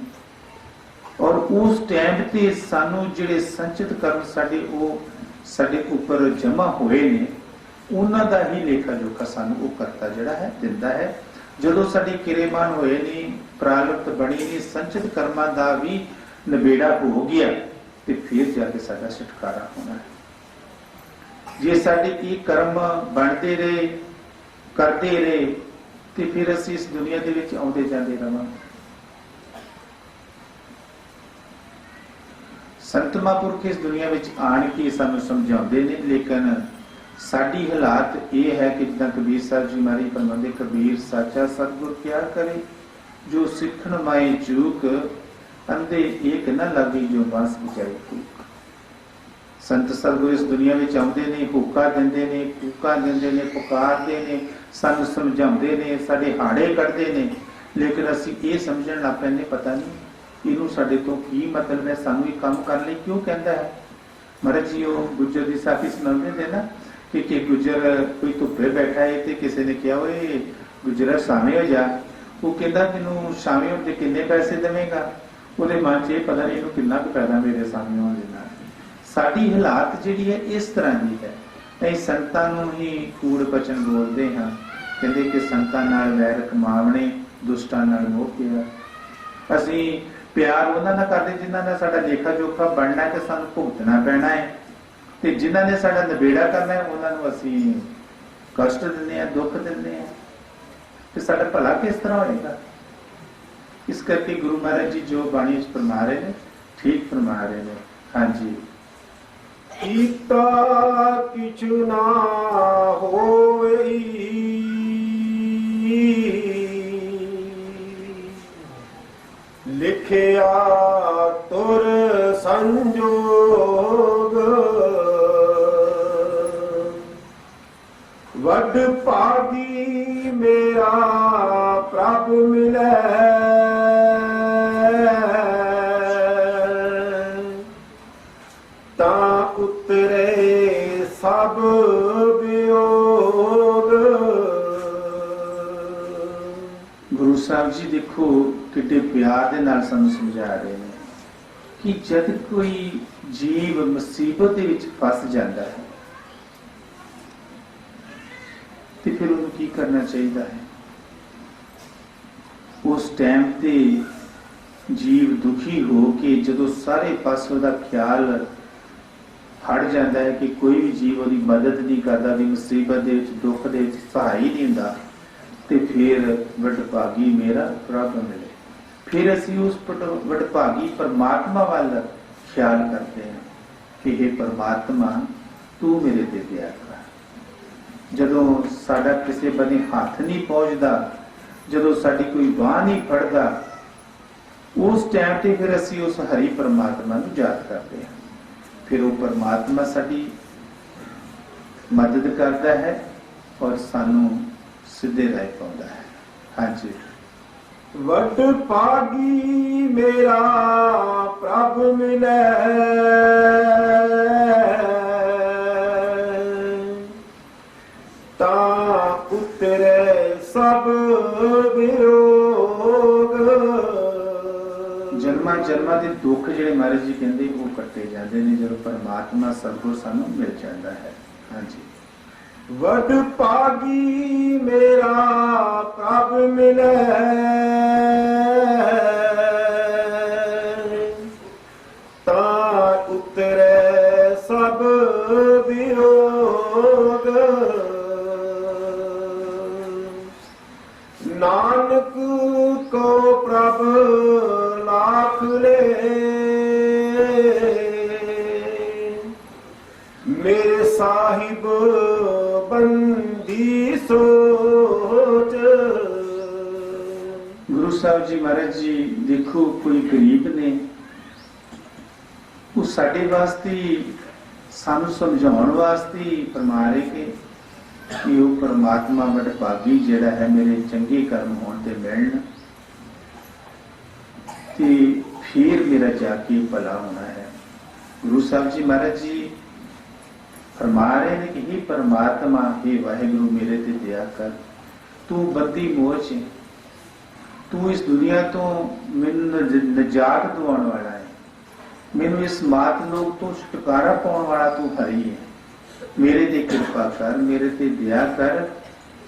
S2: ਔਰ ਉਸ ਟਾਈਮ ਤੇ ਸਾਨੂੰ ਜਿਹੜੇ ਸੰਚਿਤ ਕਰਮ ਸਾਡੇ ਉੱਪਰ ਜਮਾ ਹੋਏ ਨੇ, ਉਹਨਾਂ ਦਾ ਹੀ ਲੇਖਾ ਜੋਖਾ ਸਾਨੂੰ ਉਹ ਕਰਤਾ ਜਿਹੜਾ ਹੈ ਦਿੰਦਾ ਹੈ। ਜਦੋਂ ਸਾਡੇ ਕਿਰੇਮਾਨ ਹੋਏ ਨਹੀਂ, ਪ੍ਰਾਲਬਧ ਬਣੀ ਨਹੀਂ, ਸੰਚਿਤ ਕਰਮਾਂ ਦਾ ਵੀ ਨਿਬੇੜਾ ਹੋ ਗਿਆ ਤੇ ਫਿਰ ਜਾ ਕੇ ਸਾਡਾ ਛੁਟਕਾਰਾ ਹੋਣਾ ਹੈ। ਜੇ ਸਾਡੇ ਕੀ ਕਰਮ ਬਣਦੇ ਰਹੇ, ਕਰਦੇ ਰਹੇ, ਤੇ ਫਿਰ ਅਸੀਂ ਇਸ ਦੁਨੀਆ ਦੇ ਵਿੱਚ ਆਉਂਦੇ ਜਾਂਦੇ ਰਹਾਂਗੇ। ਸੰਤ ਮਹਾਂਪੁਰਖ ਇਸ ਦੁਨੀਆ ਵਿੱਚ ਆਣ ਕੇ ਸਾਨੂੰ ਸਮਝਾਉਂਦੇ ਨੇ, ਲੇਕਿਨ ਸਾਡੀ ਹਾਲਾਤ ਇਹ ਹੈ ਕਿ ਜਿੱਦਾਂ ਕਬੀਰ ਸਾਹਿਬ ਜੀ ਮਾਰੀ ਫਰਮਾਉਂਦੇ, ਕਬੀਰ ਸਾਚਾ ਸਤਿਗੁਰ ਕਿਆ ਕਰੇ, ਜੋ ਸਿੱਖਣ ਮਾਏ ਚੂਕ, ਅੰਧੇ ਏਕ ਨਾ ਲੱਗੀ ਜੋ ਬਾਂਸ ਬਜਾਈ ਕੂਕ। ਸੰਤ ਸਤਿਗੁਰ ਇਸ ਦੁਨੀਆ ਵਿੱਚ ਆਉਂਦੇ ਨੇ, ਹੁੱਕਾ ਦਿੰਦੇ ਨੇ, ਕੂਕਾਂ ਦਿੰਦੇ ਨੇ, ਪੁਕਾਰਦੇ ਨੇ, ਸਾਨੂੰ ਸਮਝਾਉਂਦੇ ਨੇ, ਸਾਡੇ ਹਾੜੇ ਕੱਢਦੇ ਨੇ, ਲੇਕਿਨ ਅਸੀਂ ਇਹ ਸਮਝਣ ਲੱਗ ਪੈਂਦੇ ਪਤਾ ਨਹੀਂ ਇਹਨੂੰ ਸਾਡੇ ਤੋਂ ਕੀ ਮਤਲਬ ਹੈ, ਸਾਨੂੰ ਇਹ ਕੰਮ ਕਰਨ ਲਈ ਕਿਉਂ ਕਹਿੰਦਾ ਹੈ। ਮਹਾਰਾਜ ਜੀ ਉਹ ਗੁੱਜਰ ਦੀ ਸਾਖੀ ਸੁਣਾਉਂਦੇ ਨੇ ਨਾ ਕਿ ਗੁੱਜਰ ਕੋਈ ਧੁੱਪੇ ਬੈਠਾ ਹੈ ਤੇ ਕਿਸੇ ਨੇ ਕਿਹਾ, ਓਏ ਗੁੱਜਰਾ ਸ਼ਾਮੇ ਹੋ ਜਾ। ਉਹ ਕਹਿੰਦਾ ਮੈਨੂੰ ਸ਼ਾਮੇ ਹੋਣ ਦੇ ਕਿੰਨੇ ਪੈਸੇ ਦੇਵੇਂਗਾ। ਉਹਦੇ ਮਨ 'ਚ ਇਹ ਪਤਾ ਨਹੀਂ ਇਹਨੂੰ ਕਿੰਨਾ ਕੁ ਪੈਦਾ ਮੇਰੇ ਸਾਹਮਣੇ ਹੋਣ ਦੇ ਨਾਲ। ਸਾਡੀ ਹਾਲਾਤ ਜਿਹੜੀ ਹੈ ਇਸ ਤਰ੍ਹਾਂ ਦੀ ਹੈ। ਅਸੀਂ ਸੰਤਾਂ ਨੂੰ ਹੀ ਕੂੜ ਬਚਨ ਬੋਲਦੇ ਹਾਂ, ਕਹਿੰਦੇ ਕਿ ਸੰਤਾਂ ਨਾਲ ਵੈਰ ਕਮਾਵਣੇ, ਦੁਸ਼ਟਾਂ ਨਾਲ ਮੋਹ ਪਿਆ। ਅਸੀਂ ਪਿਆਰ ਉਹਨਾਂ ਨਾਲ ਕਰਦੇ ਜਿਨ੍ਹਾਂ ਦਾ ਸਾਡਾ ਲੇਖਾ ਜੋਖਾ ਬਣਨਾ ਤੇ ਸਾਨੂੰ ਭੁਗਤਣਾ ਪੈਣਾ ਹੈ, ਤੇ ਜਿਨ੍ਹਾਂ ਨੇ ਸਾਡਾ ਨਿਬੇੜਾ ਕਰਨਾ ਹੈ ਉਹਨਾਂ ਨੂੰ ਅਸੀਂ ਕਸ਼ਟ ਦਿੰਦੇ ਹਾਂ, ਦੁੱਖ ਦਿੰਦੇ ਹਾਂ, ਤੇ ਸਾਡਾ ਭਲਾ ਕਿਸ ਤਰ੍ਹਾਂ ਹੋਏਗਾ। ਇਸ ਕਰਕੇ ਗੁਰੂ ਮਹਾਰਾਜ ਜੀ ਜੋ ਬਾਣੀ ਵਿੱਚ ਫਰਮਾ ਰਹੇ ਨੇ, ਠੀਕ ਫਰਮਾ ਰਹੇ ਨੇ। ਹਾਂਜੀ,
S1: ਕੀਤਾ ਕਿਛੁ ਨਾ ਹੋਵਈ, ਲਿਖਿਆ ਤੁਰ ਸੰਜੋਗ, ਵੱਡ ਭਾਗੀ ਮੇਰਾ ਪ੍ਰਭ ਮਿਲੈ, ਤਾਂ ਉਤਰੇ ਸਭ ਵਿਯੋਗ।
S2: ਗੁਰੂ ਸਾਹਿਬ ਜੀ ਦੇਖੋ ਕਿੱਡੇ ਪਿਆਰ ਦੇ ਨਾਲ ਸਾਨੂੰ ਸਮਝਾ ਰਹੇ ਨੇ ਕਿ ਜਦ ਕੋਈ ਜੀਵ ਮੁਸੀਬਤ ਦੇ ਵਿੱਚ ਫਸ ਜਾਂਦਾ ਹੈ ਤੇ ਫਿਰ ਉਹਨੂੰ ਕੀ ਕਰਨਾ ਚਾਹੀਦਾ ਹੈ। ਉਸ ਟਾਈਮ ਤੇ ਜੀਵ ਦੁਖੀ ਹੋ ਕੇ ਜਦੋਂ ਸਾਰੇ ਪਾਸੇ ਉਹਦਾ ਖਿਆਲ ਹਟ ਜਾਂਦਾ ਹੈ ਕਿ ਕੋਈ ਵੀ ਜੀਵ ਉਹਦੀ ਮਦਦ ਨਹੀਂ ਕਰਦਾ, ਵੀ ਮੁਸੀਬਤ ਦੇ ਵਿੱਚ ਦੁੱਖ ਦੇ ਵਿੱਚ ਸਹਾਈ ਨਹੀਂ ਹੁੰਦਾ, ਤੇ ਫਿਰ ਵਡਭਾਗੀ ਮੇਰਾ ਪ੍ਰਭ ਮਿਲੇ। ਫਿਰ ਅਸੀਂ ਉਸ ਵਡਭਾਗੀ ਪਰਮਾਤਮਾ ਵੱਲ ਖਿਆਲ ਕਰਦੇ ਹਾਂ ਕਿ हे ਪਰਮਾਤਮਾ ਤੂੰ ਮੇਰੇ ਤੇ ਦਇਆ ਕਰ। ਜਦੋਂ ਸਾਡਾ ਕਿਸੇ ਬੰਨੇ ਹੱਥ ਨਹੀਂ ਪਹੁੰਚਦਾ, ਜਦੋਂ ਸਾਡੀ ਕੋਈ ਬਾਂਹ ਨਹੀਂ ਫੜਦਾ, ਉਸ ਟਾਈਮ ਤੇ ਫਿਰ ਅਸੀਂ ਉਸ ਹਰੀ ਪਰਮਾਤਮਾ ਨੂੰ ਯਾਦ ਕਰਦੇ ਹਾਂ। ਫਿਰ ਉਹ ਪਰਮਾਤਮਾ ਸਾਡੀ ਮਦਦ ਕਰਦਾ ਹੈ ਔਰ ਸਾਨੂੰ ਸਿੱਧੇ ਰਾਹ ਪਾਉਂਦਾ ਹੈ। ਹਾਂਜੀ,
S1: ਵੱਡ ਭਾਗੀ ਮੇਰਾ ਪ੍ਰਭ ਮਿਲੈ, ਤਾਂ ਉਤਰੇ ਸਭ ਵਿਯੋਗ।
S2: ਜਨਮਾਂ ਜਨਮਾਂ ਦੇ ਦੁੱਖ ਜਿਹੜੇ ਮਹਾਰਾਜ ਜੀ ਕਹਿੰਦੇ ਉਹ ਕੱਟੇ ਜਾਂਦੇ ਨੇ ਜਦੋਂ ਪਰਮਾਤਮਾ ਸਤਿਗੁਰ ਸਾਨੂੰ ਮਿਲ ਜਾਂਦਾ ਹੈ। ਹਾਂਜੀ,
S1: ਵੱਡ ਭਾਗੀ ਮੇਰਾ ਪ੍ਰਭ ਮਿਲੈ, ਤਾਂ ਉਤਰੇ ਸਭ ਵਿਯੋਗ। ਨਾਨਕ ਕੋ ਪ੍ਰਭ ਲਾਖ ਲੈ, ਮੇਰੇ ਸਾਹਿਬ ਬੰਦੀ ਸੋਚ।
S2: ਗੁਰੂ ਸਾਹਿਬ ਜੀ ਮਹਾਰਾਜ ਜੀ ਦੇਖੋ ਕੋਈ ਗਰੀਬ ਨੇ, ਉਹ ਸਾਡੇ ਵਾਸਤੇ ਸਾਨੂੰ ਸਮਝਾਉਣ ਵਾਸਤੇ ਫਰਮਾ ਰਹੇ ਕਿ ਉਹ ਪਰਮਾਤਮਾ ਵਡਭਾਗੀ ਜਿਹੜਾ ਹੈ ਮੇਰੇ ਚੰਗੇ ਕਰਮ ਹੋਣ ਤੇ ਮਿਲਣ ਤੇ ਫਿਰ ਮੇਰਾ ਜਾ ਕੇ ਭਲਾ ਹੋਣਾ ਹੈ। ਗੁਰੂ ਸਾਹਿਬ ਜੀ ਮਹਾਰਾਜ ਜੀ ਫਰਮਾ ਰਹੇ ਨੇ ਕਿ हे ਪਰਮਾਤਮਾ, हे ਵਾਹਿਗੁਰੂ ਮੇਰੇ ਤੇ ਦਇਆ ਕਰ, ਤੂੰ ਬੰਦੀ ਮੋਚ ਹੈ, ਤੂੰ ਇਸ ਦੁਨੀਆ ਤੋਂ ਮੈਨੂੰ ਨਜਾਤ ਦਿਵਾਉਣ ਵਾਲਾ ਹੈ, ਮੈਨੂੰ ਇਸ ਮਾਤ ਲੋਕ ਤੋਂ ਛੁਟਕਾਰਾ ਪਾਉਣ ਵਾਲਾ ਤੂੰ ਹਰੀ ਹੈ। ਮੇਰੇ ਤੇ ਕਿਰਪਾ ਕਰ, ਮੇਰੇ ਤੇ ਦਇਆ ਕਰ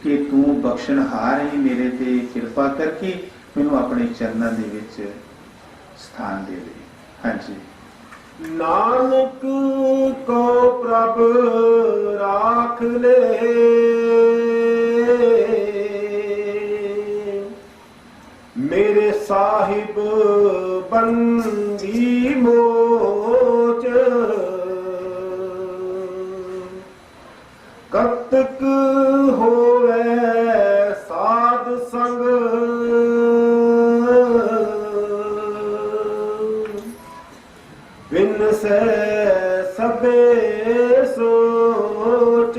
S2: ਕਿ ਤੂੰ ਬਖਸ਼ਣਹਾਰ ਹੈ, ਮੇਰੇ ਤੇ ਕਿਰਪਾ ਕਰਕੇ ਮੈਨੂੰ ਆਪਣੇ ਚਰਨਾਂ ਦੇ ਵਿੱਚ ਸਥਾਨ ਦੇ ਦੇ। ਹਾਂਜੀ,
S1: ਨਾਨਕ ਕੋ ਪ੍ਰਭ ਰਾਖ ਲੈ, ਮੇਰੇ ਸਾਹਿਬ ਬੰਦੀ ਮੋਚ। ਕਤਕ ਹੋਵੇ ਸਾਧ ਸੰਗ, ਬਿਨ ਸੇ ਸਭੇ ਸੋਚ।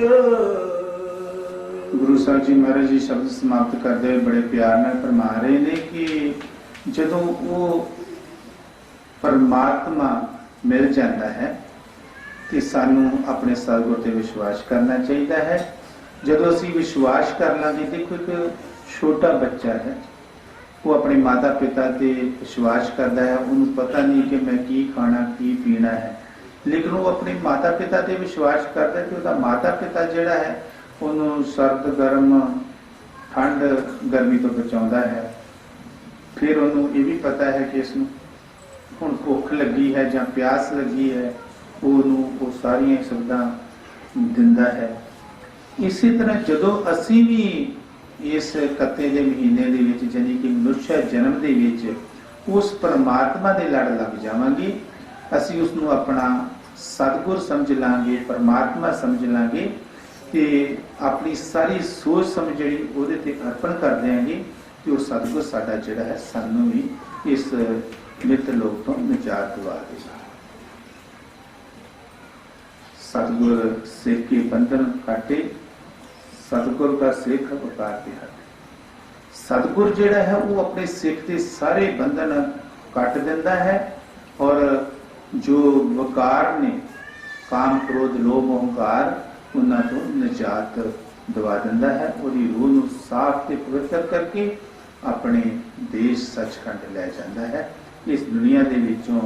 S2: ਗੁਰੂ ਸਾਹਿਬ ਜੀ ਮਹਾਰਾਜ ਜੀ ਸ਼ਬਦ ਸਮਾਪਤ ਕਰਦੇ ਹੋਏ ਬੜੇ ਪਿਆਰ ਨਾਲ ਫਰਮਾ ਰਹੇ ਨੇ ਕਿ ਜਦੋਂ ਉਹ ਪਰਮਾਤਮਾ ਮਿਲ ਜਾਂਦਾ ਹੈ ਤੇ ਸਾਨੂੰ ਆਪਣੇ ਸਤਿਗੁਰ ਤੇ ਵਿਸ਼ਵਾਸ ਕਰਨਾ ਚਾਹੀਦਾ ਹੈ। ਜਦੋਂ ਅਸੀਂ ਵਿਸ਼ਵਾਸ ਕਰ ਲਾਂਗੇ, ਦੇਖੋ ਇੱਕ ਛੋਟਾ ਬੱਚਾ ਹੈ, ਉਹ ਆਪਣੇ ਮਾਤਾ ਪਿਤਾ ਤੇ ਵਿਸ਼ਵਾਸ ਕਰਦਾ ਹੈ, ਉਹਨੂੰ ਪਤਾ ਨਹੀਂ ਕਿ ਮੈਂ ਕੀ ਖਾਣਾ ਕੀ ਪੀਣਾ ਹੈ, ਲੇਕਿਨ ਉਹ ਆਪਣੇ ਮਾਤਾ ਪਿਤਾ ਤੇ ਵਿਸ਼ਵਾਸ ਕਰਦਾ ਕਿ ਉਹਦਾ ਮਾਤਾ ਪਿਤਾ ਜਿਹੜਾ ਹੈ ਉਹਨੂੰ ਸਰਦ ਗਰਮ ਠੰਡ ਗਰਮੀ ਤੋਂ ਬਚਾਉਂਦਾ ਹੈ। ਫਿਰ ਉਹਨੂੰ ਇਹ ਵੀ ਪਤਾ ਹੈ ਕਿ ਇਸ ਨੂੰ ਹੁਣ ਭੁੱਖ ਲੱਗੀ ਹੈ ਜਾਂ ਪਿਆਸ ਲੱਗੀ ਹੈ, ਉਹਨੂੰ ਉਹ ਸਾਰੀਆਂ ਸੁਵਿਧਾ ਦਿੰਦਾ ਹੈ। ਇਸੇ ਤਰ੍ਹਾਂ ਜਦੋਂ ਅਸੀਂ ਵੀ ਇਸ ਕੱਤੇ ਦੇ ਮਹੀਨੇ ਦੇ ਵਿੱਚ ਜਾਨੀ ਕਿ ਮਨੁੱਖ ਜਨਮ ਦੇ ਵਿੱਚ ਉਸ ਪਰਮਾਤਮਾ ਦੇ ਲੜ ਲੱਗ ਜਾਵਾਂਗੇ, ਅਸੀਂ ਉਸ ਨੂੰ ਆਪਣਾ सतगुर समझ लांगे, परमात्मा समझ लांगे ते अपनी सारी सोच समझ जिहड़ी उहदे ते अर्पण कर देंगे कि वो सतगुर साडा जिहड़ा है सानू भी इस मित्र लोक तो निजात दिवा देगा। सतगुर सिख के बंधन काटे, सतगुर का सिख वकार ते हटे। सतगुर जिहड़ा है वो अपने सिख के सारे बंधन कट दिंदा है और जो वकार ने काम क्रोध लोभ अहंकार उन्हां तो निजात दिवा दिंदा है। उहदी रूह नूं साफ ते पवित्र करके अपने देश सचखंड लै जांदा है। इस दुनिया दे विचों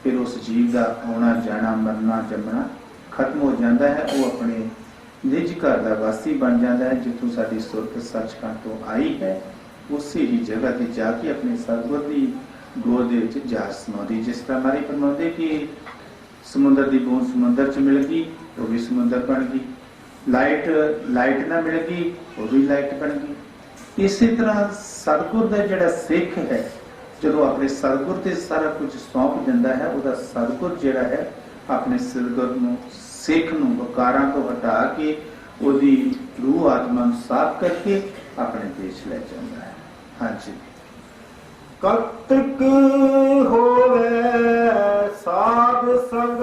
S2: फिर उस जीव का आउणा जाना मरना जमना खत्म हो जाता है। वो अपने निज घर का वासी बन जाता है। जिथों साडी सुरत सचखंड तो आई है उसी ही जगह ते जाके अपने सतगुर की गोद दे विच जा समाउंदी। जिस तरह हमारी फरमाउंदे कि समुद्र की बूंद समुद्र च मिल गई वो भी समुद्र बन गई, लाइट ना मिल गई वो भी लाइट बन गई। इसी तरह सतगुर का जिहड़ा सिख है जो अपने सतगुर से सारा कुछ सौंप दिंदा है, वह सतगुर जिहड़ा है अपने सतगुर नूं सिख नूं वकारां तो हटा के उहदी रूह आत्मा नूं साफ करके अपने देश ले जाता है। हाँ जी।
S1: कतक होवे साध संग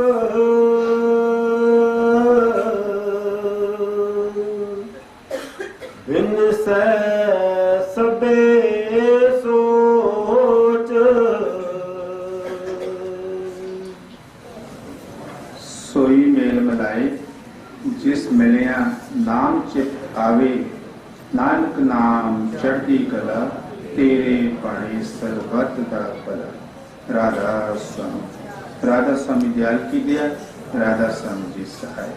S1: बिन सै सबे सोच।
S2: सोई मेल मिलाए जिस मिलिया नाम चित आवे, नानक नाम चढ़दी कला तेरे पाणी सर्वत दा भला। राधा स्वामी दयाल की दया, राधा स्वामी जी सहाय।